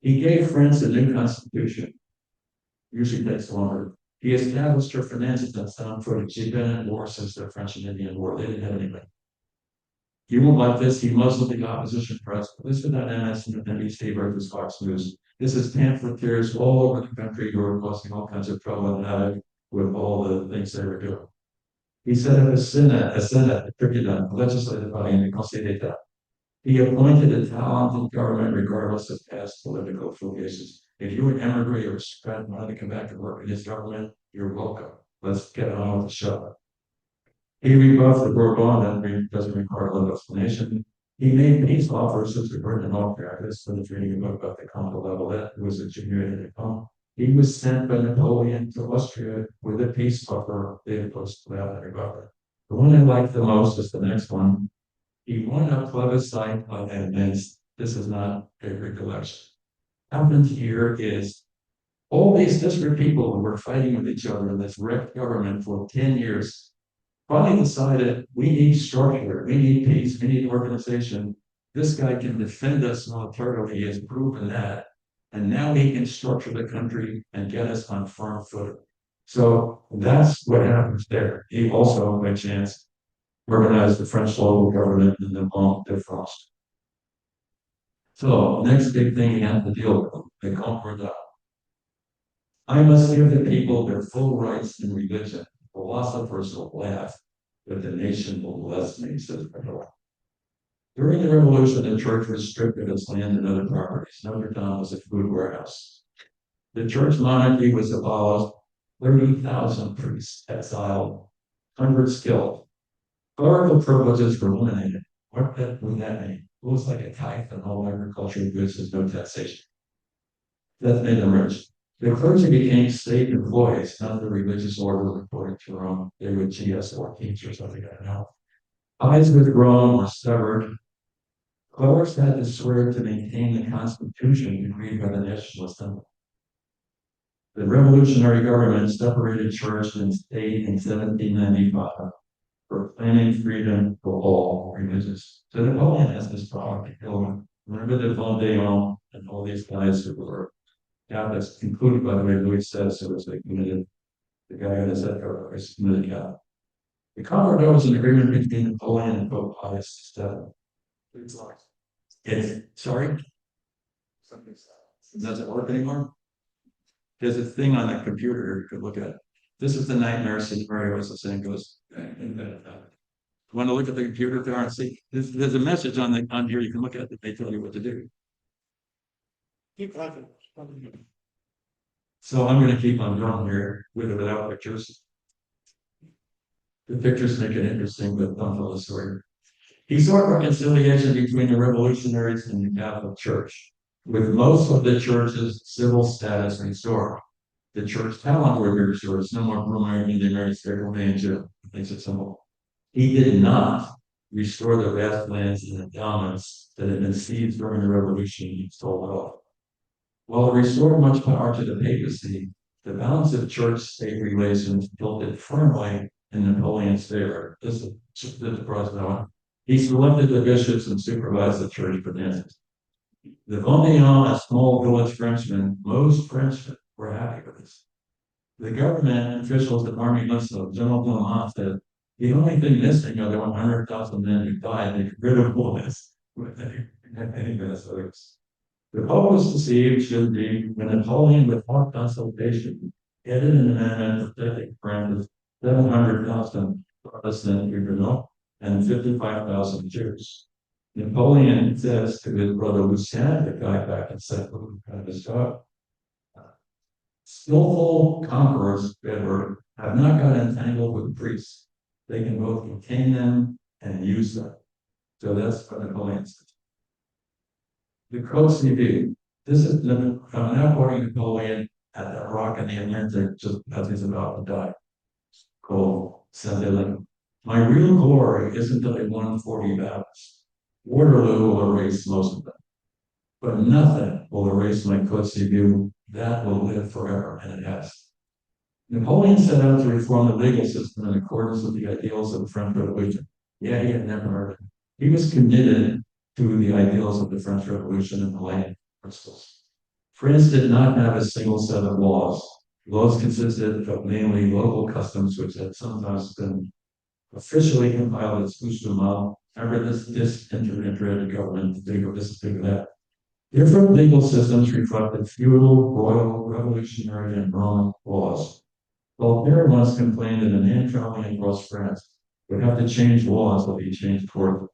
Speaker 2: He gave France a new constitution. Usually takes longer. He established her finances on sound footing. She'd been in war since the French and Indian War. They didn't have anything. You won't like this. He muzzled the opposition press. This is not NBC versus Fox News. This is pamphleteers all over the country who are causing all kinds of trouble and havoc with all the things they were doing. He set up a Senate, a tribunal, a legislative body, and a Conseil d'Etat. He appointed a talented government regardless of past political affiliations. If you would emigrate or spend money to come back to work in his government, you're welcome. Let's get on with the show. He rebuffed the Bourbon and doesn't require a little explanation. He made peace offers since we were in all practice when the reading a book about the Comte de Lavalette, who was a junior in the Comte. He was sent by Napoleon to Austria with a peace offer. They opposed to that rebuff. The one I like the most is the next one. He won a plebiscite by advance. This is not a recollection. Happened here is all these disparate people who were fighting with each other in this wrecked government for 10 years finally decided we need structure, we need peace, we need organization. This guy can defend us militarily. He has proven that. And now he can structure the country and get us on firm footing. So that's what happens there. He also, by chance, organized the French local government in the Banque de France. So next big thing he had to deal with, the Concordat. I must give the people their full rights in religion. Philosophers will laugh, but the nation will bless me, says Patel. During the Revolution, the church was stripped of its land and other properties. Notre Dame was a food warehouse. The church monarchy was abolished, 30,000 priests exiled, hundreds killed. Clerical privileges were eliminated. What would that mean? It was like a tithe on all agricultural goods with no taxation. That made them rich. The clergy became state employees, not the religious order according to Rome. They were GS or teachers, or something like that. Ties with Rome were severed. Clerics had to swear to maintain the Constitution agreed by the National Assembly. The revolutionary government separated church and state in 1795, proclaiming freedom for all religions. So Napoleon has this problem. Remember the Vendéens and all these guys who were Catholics, included, by the way, Louis says, who was committed, the guy who has that was committed Catholic. The Concordat was an agreement between Napoleon and Pope Pius VII. Sorry? Does it work anymore? There's a thing on the computer you could look at. This is the nightmare scenario, as the saying goes. Want to look at the computer there and see? There's a message on here. You can look at it. They tell you what to do.
Speaker 1: Keep talking.
Speaker 2: So I'm going to keep on going here with or without pictures. The pictures make it interesting, but don't tell the story. He sought reconciliation between the revolutionaries and the Catholic Church, with most of the church's civil status restored. The church talent were restored. It's no more primary in the United States danger. Makes it simple. He did not restore the vast lands and endowments that had been seized during the revolution he stole off. While he restored much power to the papacy, the balance of church-state relations tilted firmly in Napoleon's favor. This is the president. He selected the bishops and supervised the church finances. The Vendéens, a small village Frenchman, most Frenchmen were happy with this. The government officials at Army Muslim, General Blanc, said the only thing missing are the 100,000 men who died. They got rid of all this. The Pope was deceived, should be, when Napoleon, without consultation, added an amendment protecting France's 700,000 Protestant Huguenots and 55,000 Jews. Napoleon says to his brother Lucien, the guy back in St. Louis, kind of his job, skillful conquerors, Edward, have not got entangled with priests. They can both contain them and use them. So that's what Napoleon said. The Krauss view. This is now quoting Napoleon at the rock in the Atlantic just as he's about to die. Called Saint-Denis. My real glory isn't that I won 40 battles. Waterloo will erase most of them. But nothing will erase my Krauss view. That will live forever, and it has. Napoleon set out to reform the legal system in accordance with the ideals of the French Revolution. Yeah, he had never heard it. He was committed to the ideals of the French Revolution and the land principles. France did not have a single set of laws. Laws consisted of mainly local customs, which had sometimes been officially compiled as Usumal. Remember this integrated government, this is that. Different legal systems reflected feudal, royal, revolutionary, and Roman laws. Voltaire once complained that a man traveling across France would have to change laws that he changed toward.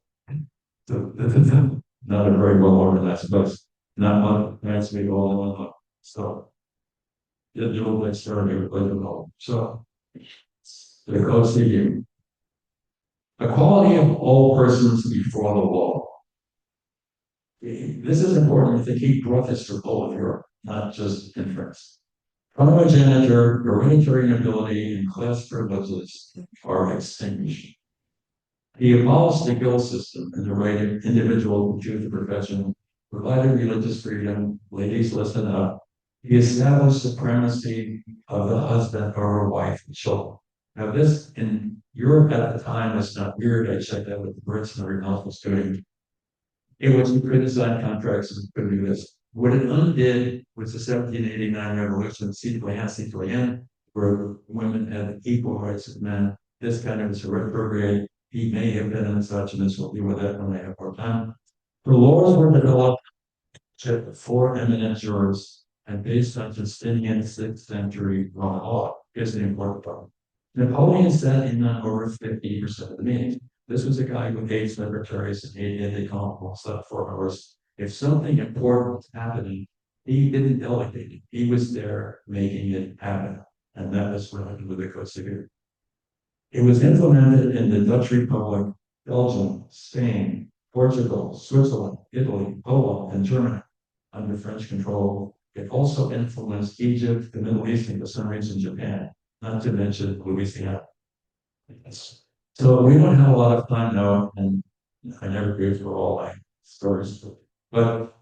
Speaker 2: Not a very well organized place. Not one France to be all in one. So, the little bit started with political. So, the code equality of all persons before the law. This is important. I think he brought this to all of Europe, not just in France. Primogeniture, hereditary nobility, and class privileges are extinguished. He abolished the guild system and the right of individual to choose a profession, provided religious freedom, ladies listen up. He established supremacy of the husband over wife and children. Now this in Europe at the time was not weird. I checked that with the Brits and everyone else was doing. It was to criticize contracts and could do this. What it undid was the 1789 revolution, citoyen, where women had equal rights as men. This kind of is a retrograde. He may have been in such, and this will be with that when I have more time. The laws were developed to four eminent jurists and based on Justinian 6th century law. Here's the important part. Napoleon sat in on over 50% of the meetings. This was a guy with 8 secretaries and 8 aides-de-camp, slept 4 hours. If something important was happening, he didn't delegate it. He was there making it happen. And that was what happened with the Code Civil. It was implemented in the Dutch Republic, Belgium, Spain, Portugal, Switzerland, Italy, Poland, and Germany under French control. It also influenced Egypt, the Middle East, and for some reason Japan, not to mention Louisiana. So we don't have a lot of time now, and I never go through all my stories, but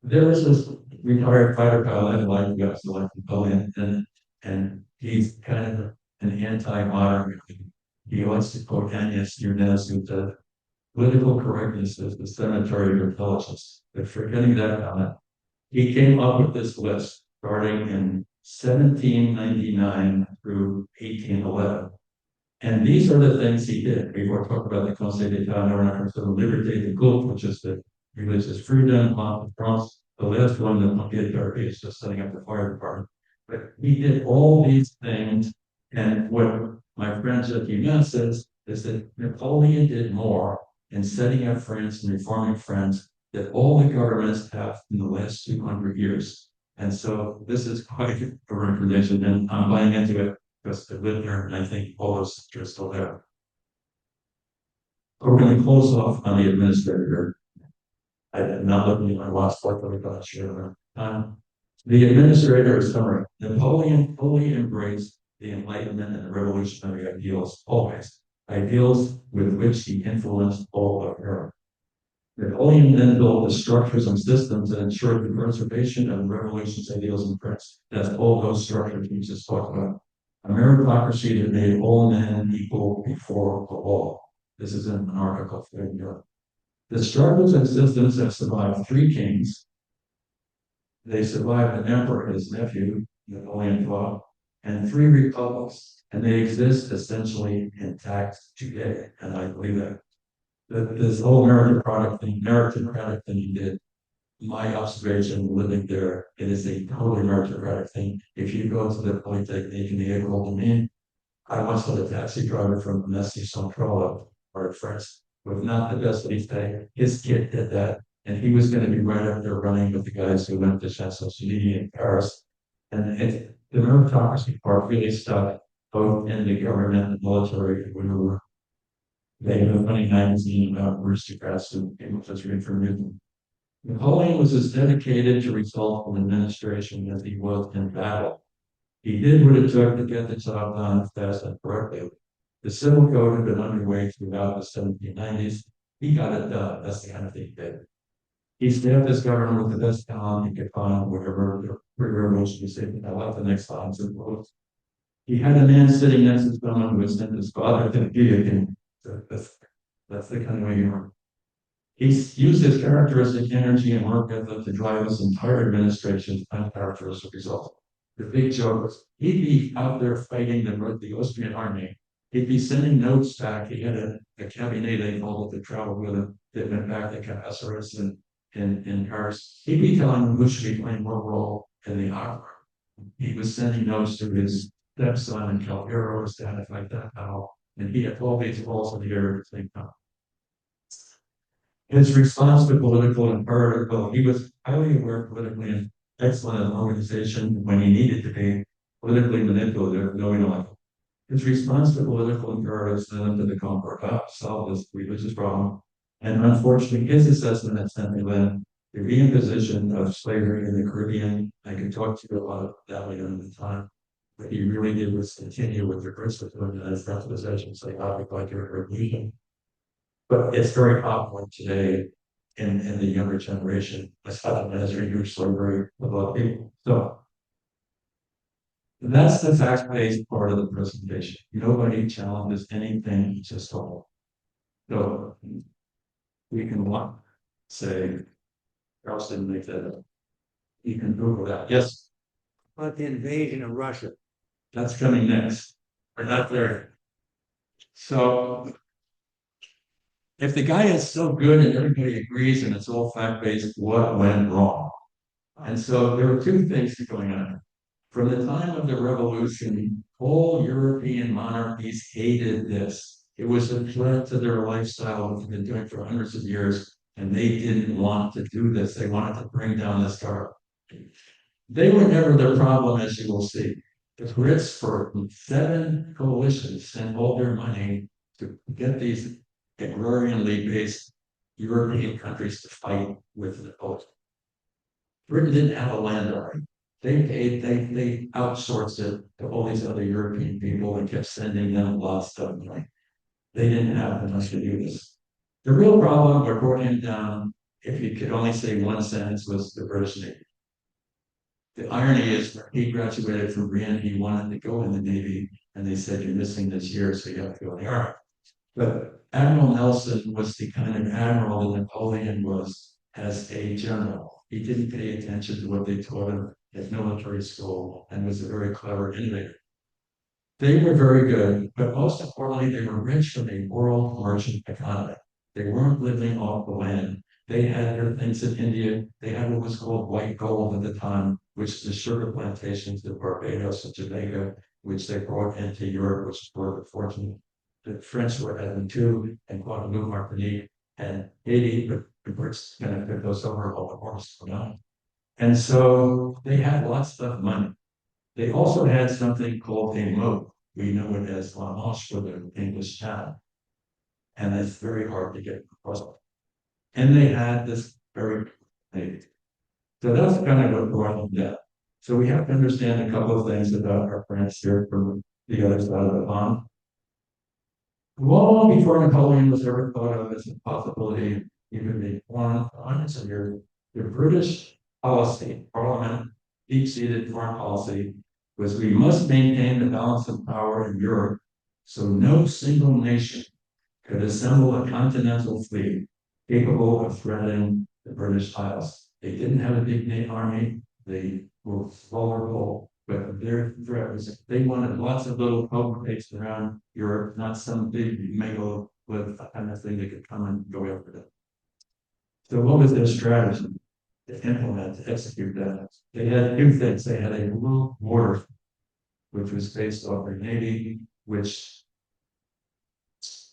Speaker 2: there is this retired fighter pilot like us, like Napoleon, and he's kind of an anti-modern. He wants to quote Agnes Younes, who said, political correctness is the cemetery of intelligence. But forgetting that comment, he came up with this list starting in 1799 through 1811. And these are the things he did. We were talking about the Conseil d'État in reference to the liberté de culte, which is the religious freedom, France. The last one, the Pompier Therapy, is just setting up the fire department. But he did all these things And what my friend Jackie says is that Napoleon did more in setting up France and reforming France than all the governments have in the last 200 years. And so this is quite a recognition, and I'm buying into it because I live there and I think all those are still there. We're going to close off on the administrator. I'm not looking at my watch, like I'm not sure. The administrator is summary. Napoleon fully embraced the Enlightenment and the revolutionary ideals, always ideals with which he influenced all of Europe. Napoleon then built the structures and systems that ensured the preservation of the revolution's ideals in France. That's all those structures we just talked about. A meritocracy that made all men equal before the law. This is in an article from Europe. The structures and systems have survived three kings. They survived an emperor and his nephew, Napoleon IV, and three republics, and they exist essentially intact today. And I believe that. This whole meritocratic thing he did, my observation living there, it is a totally meritocratic thing. If you go to the Polytechnique in the École de Mines, I once had a taxi driver from Messi Central, part of France, with not the best of his pay. His kid did that, and he was going to be right up there running with the guys who went to Champs-Élysées in Paris. And the meritocracy part really stuck both in the government and military. We were they have a funny magazine about aristocrats and people just read from Newton. Napoleon was as dedicated to results in administration as he was in battle. He did what it took to get the job done fast and correctly. The civil code had been underway throughout the 1790s. He got it done. That's the kind of thing he did. He staffed his government with the best talent he could find, whatever the revolution was saying. I like the next line. He had a man sitting next to someone who had sent his father to the guillotine. That's the kind of way you are. He's used his characteristic energy and work ethic to drive his entire administration's uncharacteristic results. The big joke was he'd be out there fighting the Austrian army. He'd be sending notes back. He had a cabinet they called it to travel with him that went back to Capaciris in Paris. He'd be telling them who should be playing what role in the opera. He was sending notes to his stepson and Calvero, stuff like that. And he had 12 these balls in the air at the same time. His response to political imperative, well, he was highly aware politically and excellent in organization when he needed to be politically manipulative, knowing like his response to political imperatives led him to the Concord to solve this religious problem. And unfortunately, his assessment at St. Milan, the reimposition of slavery in the Caribbean, I can talk to you about that later in the time. What he really did was continue with the Christendom and his French possessions, like occupy during revolution. But it's very popular today in the younger generation. As huge slavery with a lot of people. So that's the fact-based part of the presentation. Nobody challenges anything, it's just all. So we can say, Krauss didn't make that up. You can Google that. Yes.
Speaker 3: But the invasion of Russia.
Speaker 2: That's coming next. We're not there. So if the guy is so good and everybody agrees and it's all fact-based, what went wrong? And so there were two things going on. From the time of the revolution, all European monarchies hated this. It was a threat to their lifestyle, what they've been doing for hundreds of years, and they didn't want to do this. They wanted to bring down this government. They were never the problem, as you will see. The Brits, for 7 coalitions, sent all their money to get these agrarianly based European countries to fight with Napoleon. Britain didn't have a land army. They outsourced it to all these other European people and kept sending them lots of money. They didn't have the money to do this. The real problem, what brought him down, if you could only say one sentence, was the British Navy. The irony is he graduated from Brienne, he wanted to go in the Navy, and they said, you're missing this year, so you have to go in the Army. But Admiral Nelson was the kind of admiral that Napoleon was as a general. He didn't pay attention to what they taught him at military school and was a very clever innovator. They were very good, but most importantly, they were rich from a world merchant economy. They weren't living off the land. They had their things in India. They had what was called white gold at the time, which is the sugar plantations of Barbados and Jamaica. which they brought into Europe, which were fortunate. The French were having two, and Guadeloupe, Martinique, and Haiti, but the Brits kind of took those over all the wars were done. And so they had lots of money. They also had something called a moat. We know it as La Manche for the English Channel. And it's very hard to get across. And they had this very big. So that's kind of what brought them down. So we have to understand a couple of things about our friends here from the other side of the pond. Long before Napoleon was ever thought of as a possibility, even the foreign alliance of your British policy, Parliament, deep-seated foreign policy, was we must maintain the balance of power in Europe, so no single nation could assemble a continental fleet capable of threatening the British Isles. They didn't have a big army. They were vulnerable, but their threat was they wanted lots of little potentates around Europe, not some big megalith kind of thing that could come and go after them. So what was their strategy to implement, to execute that? They had two things. They had a blue water, which was based off their navy, which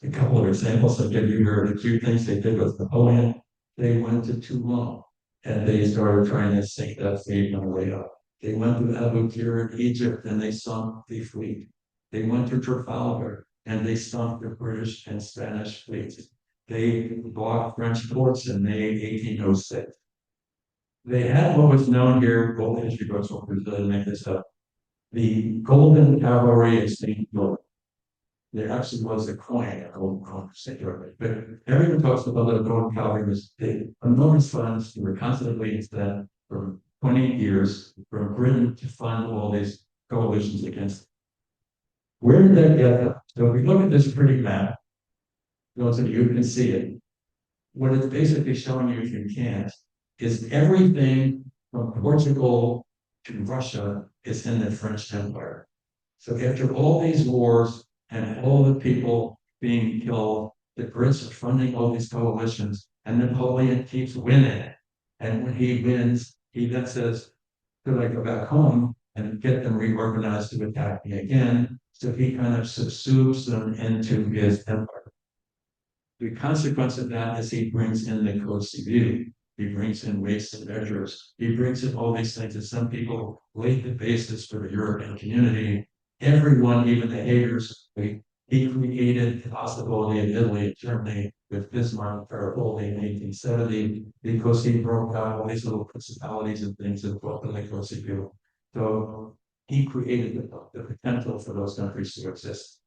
Speaker 2: a couple of examples I'll give you here. The two things they did with Napoleon, they went to Toulon and they started trying to sink that fleet on the way up. They went to Abu Qir in Egypt and they sunk the fleet. They went to Trafalgar and they sunk the British and Spanish fleets. They blocked French ports in May 1806. They had what was known here, gold history books will really make this up, the Golden Cavalry Exchange Bill. There actually was a coin, a golden coin, particularly, but everyone talks about the golden cavalry was big, enormous funds that were constantly spent for 20 years from Britain to fund all these coalitions against them. Where did that get them? So if we look at this pretty map, those of you who can see it, what it's basically showing you, if you can't, is everything from Portugal to Russia is in the French Empire. So after all these wars and all the people being killed, the Brits are funding all these coalitions, and Napoleon keeps winning. And when he wins, he then says, could I go back home and get them reorganized to attack me again? So he kind of subsumes them into his empire. The consequence of that is he brings in the Code Civil. He brings in weights and measures. He brings in all these things that some people laid the basis for the European community. Everyone, even the haters, he created the possibility of Italy and Germany with Bismarck and Garibaldi in 1870 because he broke out all these little principalities and things that brought the Code Civil. So he created the potential for those countries to exist.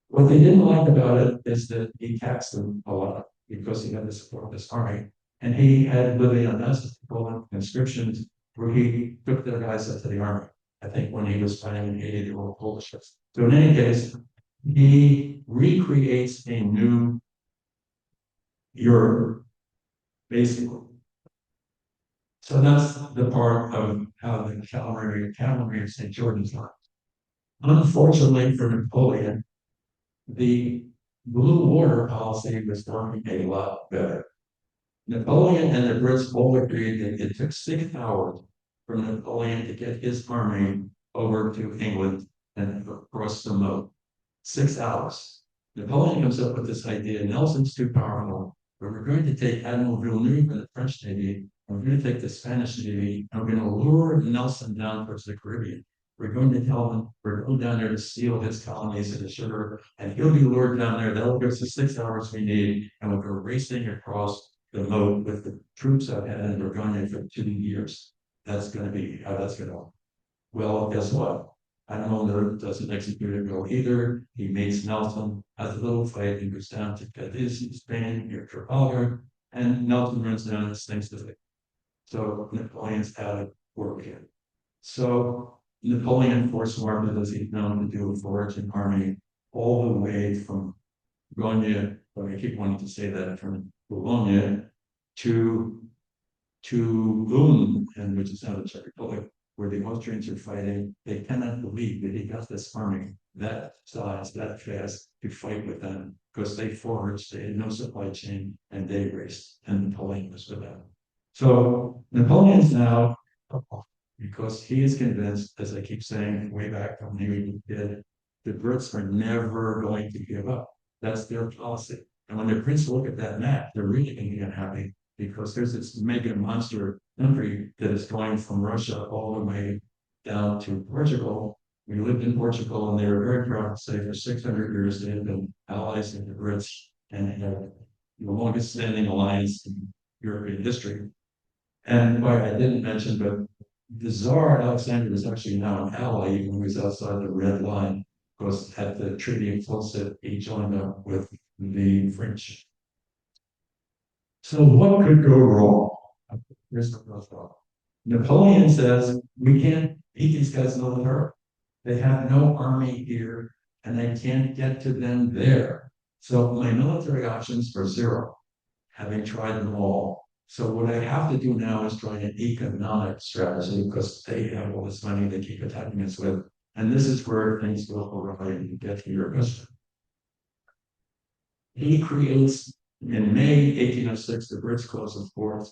Speaker 2: What they didn't like about it is that he taxed them a lot because he had to support this army. And he had living on conscriptions where he took their guys into the army. I think when he was fighting in Haiti, they were Polish. So in any case, he recreates a new Europe, basically. So that's the part of how the cavalry of St. George's line. Unfortunately for Napoleon, the blue water policy was working a lot better. Napoleon and the Brits both agreed that it took 6 hours for Napoleon to get his army over to England and across the moat. 6 hours. Napoleon comes up with this idea, Nelson's too powerful, but we're going to take Admiral Villeneuve and the French Navy, and we're going to take the Spanish Navy, and we're going to lure Nelson down towards the Caribbean. We're going to tell him we're going down there to steal his colonies of the sugar, and he'll be lured down there. That'll give us the 6 hours we need, and we'll go racing across the moat with the troops I've had, and we're going there for 2 years. That's going to be how that's going to go. Well, guess what? Admiral doesn't execute it well either. He meets Nelson, has a little fight, he goes down to Cadiz in Spain, near Trafalgar, and Nelson runs down and stinks the thing. So Napoleon's out of work here. So Napoleon forced marches, as he's known to do, a foraging army all the way from Boulogne, but I keep wanting to say that, from Boulogne to Ulm, and which is now the Czech Republic, where the Austrians are fighting. They cannot believe that he got this army that size, that fast, to fight with them, because they foraged, they had no supply chain, and they raced, and Napoleon was with them. So Napoleon's now because he is convinced, as I keep saying, way back from when he was a kid, the Brits are never going to give up. That's their policy. And when the Brits look at that map, they're really going to be unhappy because there's this mega monster country that is going from Russia all the way down to Portugal. We lived in Portugal, and they were very proud to say for 600 years they had been allies with the Brits and had the longest standing alliance in European history. And why I didn't mention, but the Tsar Alexander was actually now an ally even when he was outside the Red Line, because at the Treaty of Tilsit, he joined up with the French. So what could go wrong? Here's what goes wrong. Napoleon says, we can't beat these guys militarily. They have no army here, and I can't get to them there. So my military options are zero, having tried them all. So what I have to do now is try an economic strategy because they have all this money they keep attacking us with. And this is where things go awry and you get to your question. He creates, in May 1806, the Brits close the fort.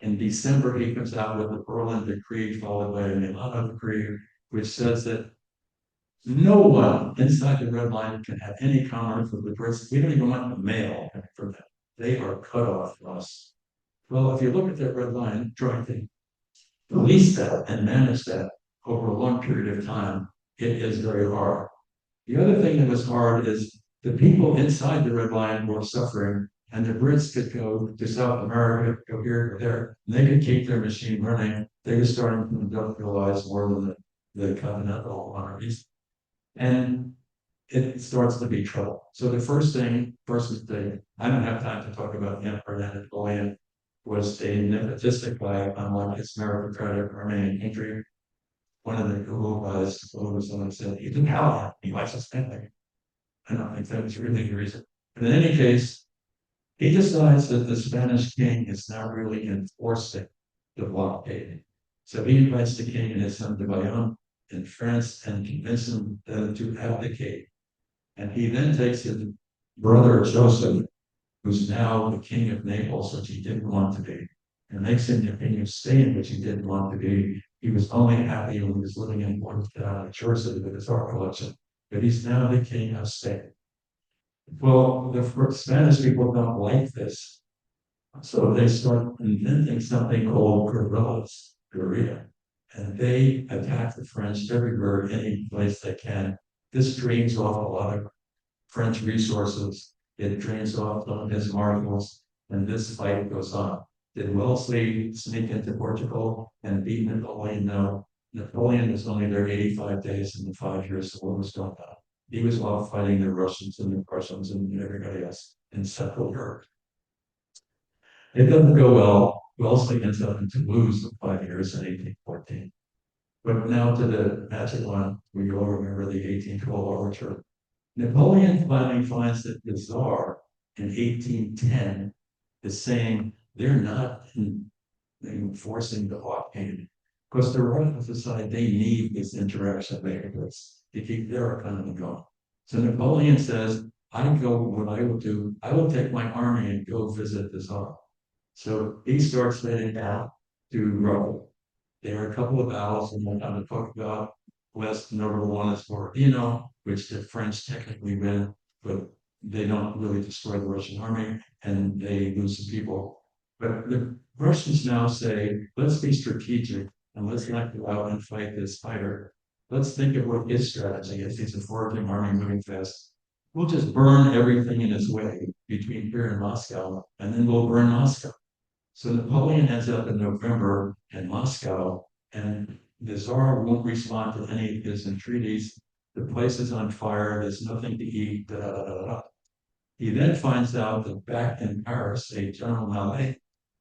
Speaker 2: In December, he comes out with the Berlin Decree, followed by a Milano Decree, which says that no one inside the Red Line can have any commerce with the Brits. We don't even want the mail from them. They are cut off from us. Well, if you look at that Red Line, trying to police that and manage that over a long period of time, it is very hard. The other thing that was hard is the people inside the Red Line were suffering, and the Brits could go to South America, go here, go there, and they could keep their machine running. They were starting to industrialize more than the continental armies. And it starts to be trouble. So the first mistake, I don't have time to talk about Emperor Napoleon, was a nepotistic guy, unlike his meritocratic Armenian infantry. One of the Google guys over someone said, he's a Callahan, he likes his family. I don't think that was really the reason. But in any case, he decides that the Spanish king is now really enforcing the blockade. So he invites the king and his son to Bayonne in France and convinces him to abdicate. And he then takes his brother Joseph, who's now the king of Naples, which he didn't want to be, and makes him the king of Spain, which he didn't want to be. He was only happy when he was living in Jersey with his art collection, but he's now the king of Spain. Well, the Spanish people don't like this, so they start inventing something called guerrilla, and they attack the French everywhere, any place they can. This drains off a lot of French resources. It drains off some of his marshals, and this fight goes on. Did Wellesley sneak into Portugal and beat Napoleon? No. Napoleon was only there 85 days in the 5 years the war was going on. He was off fighting the Russians and the Prussians and everybody else in Central Europe. It doesn't go well. Wellesley ends up in Toulouse for 5 years in 1814. But now to the magic one, we all remember the 1812 overture. Napoleon finally finds that the Tsar in 1810 is saying they're not enforcing the blockade because the Russians decide they need this interaction makers to keep their economy going. So Napoleon says, what I will do, I will take my army and go visit the Tsar. So he starts heading out to Russia. There are a couple of battles and I'm going to talk about. West number one is Borodino, which the French technically win, but they don't really destroy the Russian army and they lose some people. But the Russians now say, let's be strategic and let's not go out and fight this fighter. Let's think of what his strategy is. He's a foraging army moving fast. We'll just burn everything in his way between here and Moscow, and then we'll burn Moscow. So Napoleon ends up in November in Moscow, and the Tsar won't respond to any of his entreaties. The place is on fire. There's nothing to eat. Da, da, da, da, da. He then finds out that back in Paris, a General Mallet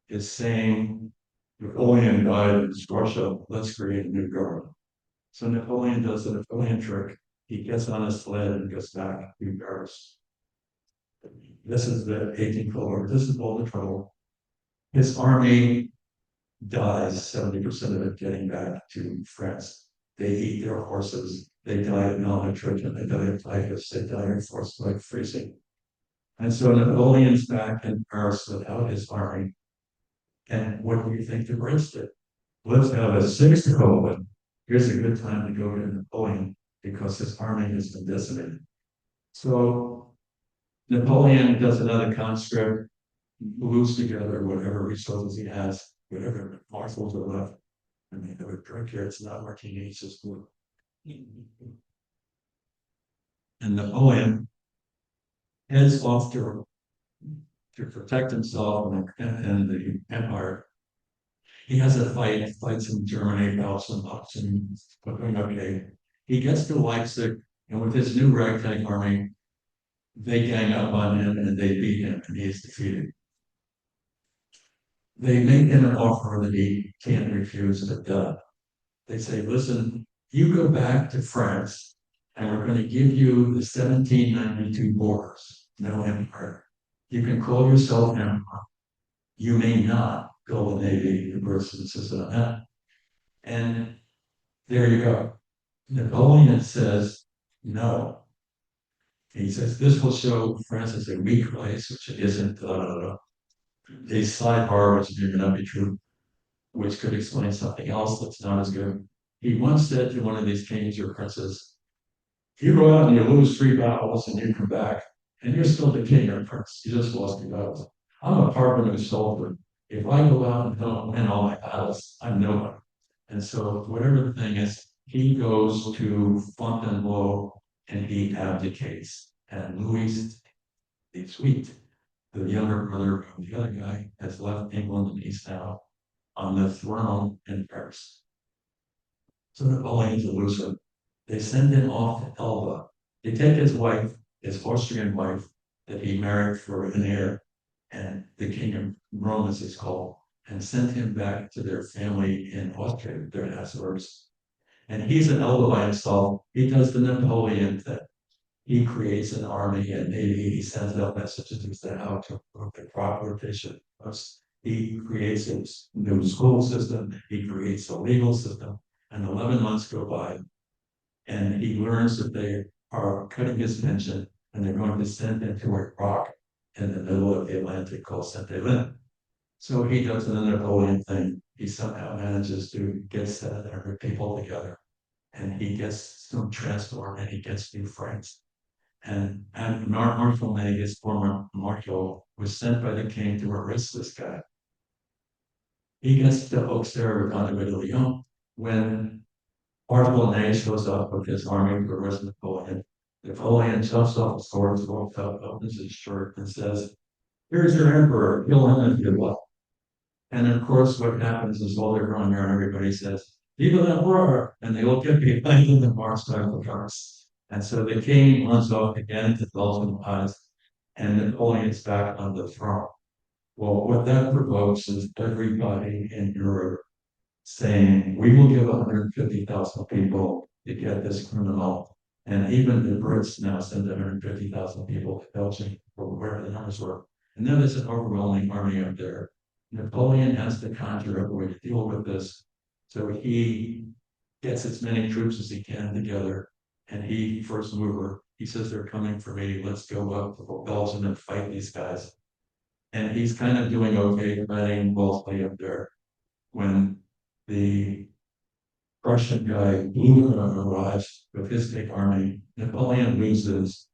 Speaker 2: is saying, Napoleon died in Russia. Let's create a new government. So Napoleon does the Napoleon trick. He gets on a sled and goes back to Paris. This is the 1812. This is all the trouble. His army dies, 70% of it getting back to France. They eat their horses, they die of malnutrition, they die of typhus, they die of frostbite freezing. And so Napoleon's back in Paris without his army. And what do you think the Brits did? let's have a sixth COVID. Here's a good time to go to Napoleon because his army has been decimated. So Napoleon does another conscript, glues together whatever resources he has, whatever morsels are left. I mean, they would drink here, it's not martini, it's just blue. And Napoleon heads off to protect himself and the empire. He has a fight, fights in Germany, Belgium, Luxembourg, okay. He gets to Leipzig, and with his new ragtag army, they gang up on him and they beat him, and he's defeated. They make him an offer that he can't refuse, but they say, listen, you go back to France, and we're going to give you the 1792 borders, no empire. You can call yourself emperor. You may not build a navy, the person says that. And there you go. Napoleon says no. He says this will show France is a weak place, which it isn't. A sidebar, which may not be true, which could explain something else that's not as good. He once said to one of these kings or princes, you go out and you lose 3 battles and you come back, and you're still the king or prince. You just lost 2 battles. I'm a parvenu soldier. If I go out and don't win all my battles, I'm no one. And so, whatever the thing is, he goes to Fontainebleau and he abdicates. And Louis, the sweet, the younger brother of the other guy, has left England and he's now on the throne in Paris. So Napoleon's a loser. They send him off to Elba. They take his wife, his Austrian wife, that he married for an heir, and the king of Rome, as it's called, and sent him back to their family in Austria, their Habsburgs. And he's in Elba by himself. He does the Napoleon thing. He creates an army and navy. He sends out messages to how to improve the crop rotation. He creates a new school system. He creates a legal system. And 11 months go by, and he learns that they are cutting his pension and they're going to send him to a rock in the middle of the Atlantic called Saint Helena. So he does the Napoleon thing. He somehow manages to get 700 people together, and he gets some transform and he gets new friends. And Marshal Ney, his former marshal, was sent by the king to arrest this guy. He gets to Auxerre with Andre de Lyon when Marshal Ney shows up with his army to arrest Napoleon. Napoleon jumps off the sword, walks out, opens his shirt, and says, here's your emperor, kill him if you will. And of course, what happens is while they're going there, everybody says, Vive l'Empereur! And they all get behind him and march down the cars. And so the king runs off again to Belgian eyes, and Napoleon's back on the throne. Well, what that provokes is everybody in Europe saying, we will give 150,000 people to get this criminal. And even the Brits now send 150,000 people to Belgium, or wherever the numbers were. And then there's an overwhelming army up there. Napoleon has to conjure up a way to deal with this. So he gets as many troops as he can together. And he, first mover, he says, they're coming for me. Let's go up to Belgium and fight these guys. And he's kind of doing okay, fighting mostly up there. When the Prussian guy, Blucher, arrives with his big army, Napoleon loses.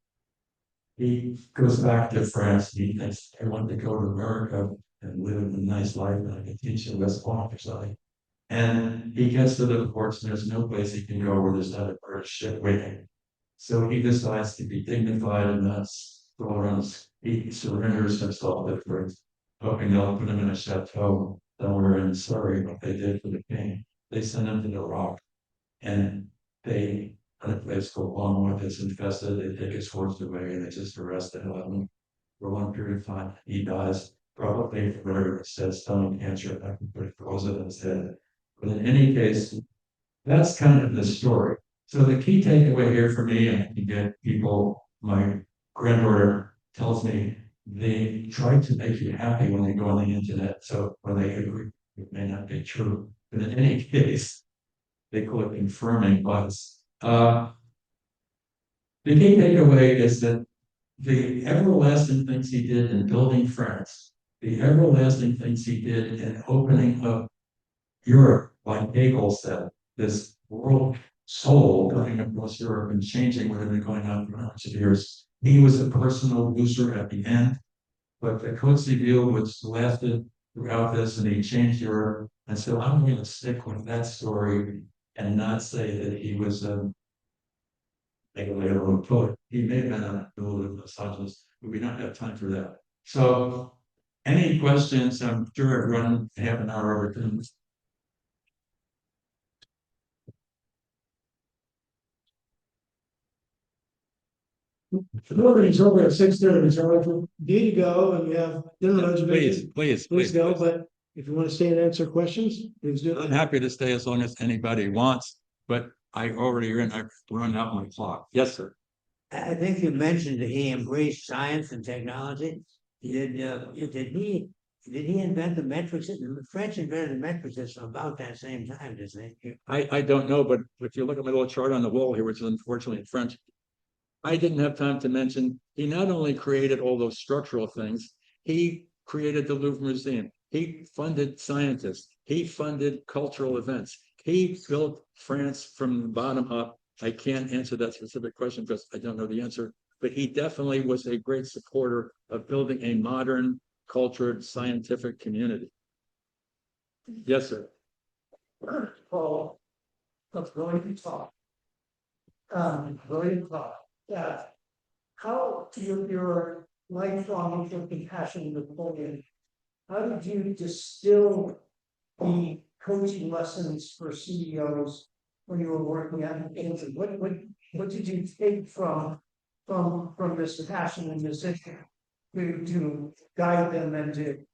Speaker 2: He goes back to France. He thinks, I want to go to America and live a nice life, and I can teach in West Point or something. And he gets to the ports, and there's no place he can go where there's not a British ship waiting. So he decides to be dignified and not throw he surrenders himself to France, hoping they'll put him in a chateau somewhere in Surrey, like they did for the king. They send him to the Rock, and they, in a place called Longwood that's infested, they take his horse away and they just arrest the hell out of him. For a long period of time, he dies, probably for whatever it says, stomach cancer. I can put it in his head. But in any case, that's kind of the story. So the key takeaway here for me, and I can get people, my granddaughter tells me they try to make you happy when they go on the internet. So when they agree, it may not be true. But in any case, they call it confirming bias. The key takeaway is that the everlasting things he did in building France, the everlasting things he did in opening up Europe like Hegel said, this world soul going across Europe and changing what had been going on for hundreds of years. He was a personal loser at the end, but the Cote Civile, which lasted throughout this, and he changed Europe. And so I'm going to stick with that story and not say that he was a little poet. He may have been a little misogynist, but we don't have time for that. So, any questions? I'm sure I've run half an hour over time.
Speaker 1: The building's over at 6:30, so if you need to go and you have dinner reservations, please go. But if you want to stay and answer questions, please do.
Speaker 2: I'm happy to stay as long as anybody wants, but I've run out my clock. Yes, sir.
Speaker 3: I think you mentioned that he embraced science and technology. Did he invent the metric system? The French invented the metric system about that same time, didn't they?
Speaker 2: I don't know, but if you look at my little chart on the wall here, which is unfortunately in French, I didn't have time to mention, he not only created all those structural things, he created the Louvre Museum. He funded scientists. He funded cultural events. He built France from the bottom up. I can't answer that specific question because I don't know the answer, but he definitely was a great supporter of building a modern, cultured, scientific community. Yes, sir.
Speaker 1: Paul, that's going to talk. Going to talk. Yeah. How your lifelong compassion with Napoleon, how did you distill the coaching lessons for CEOs when you were working at McKinsey? What did you take from this passion and this issue to guide them and to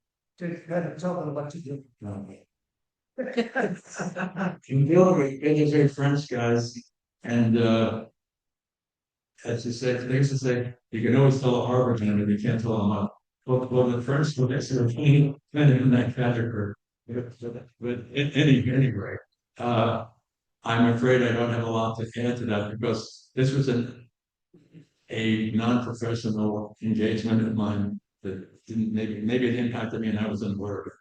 Speaker 1: kind of tell them what to do?
Speaker 2: In dealing with educated French guys, and as you say, they used to say, you can always tell a Harvard man, but you can't tell them up. Well, the French were sort of kind of in that category. But at any rate, I'm afraid I don't have a lot to add to that because this was a non-professional engagement of mine that didn't maybe it impacted me and I was unaware of it.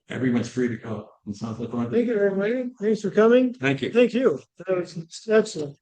Speaker 2: Everyone's free to go. It sounds like
Speaker 1: Thank you, everybody. Thanks for coming.
Speaker 2: Thank you.
Speaker 1: Thank you. That was excellent.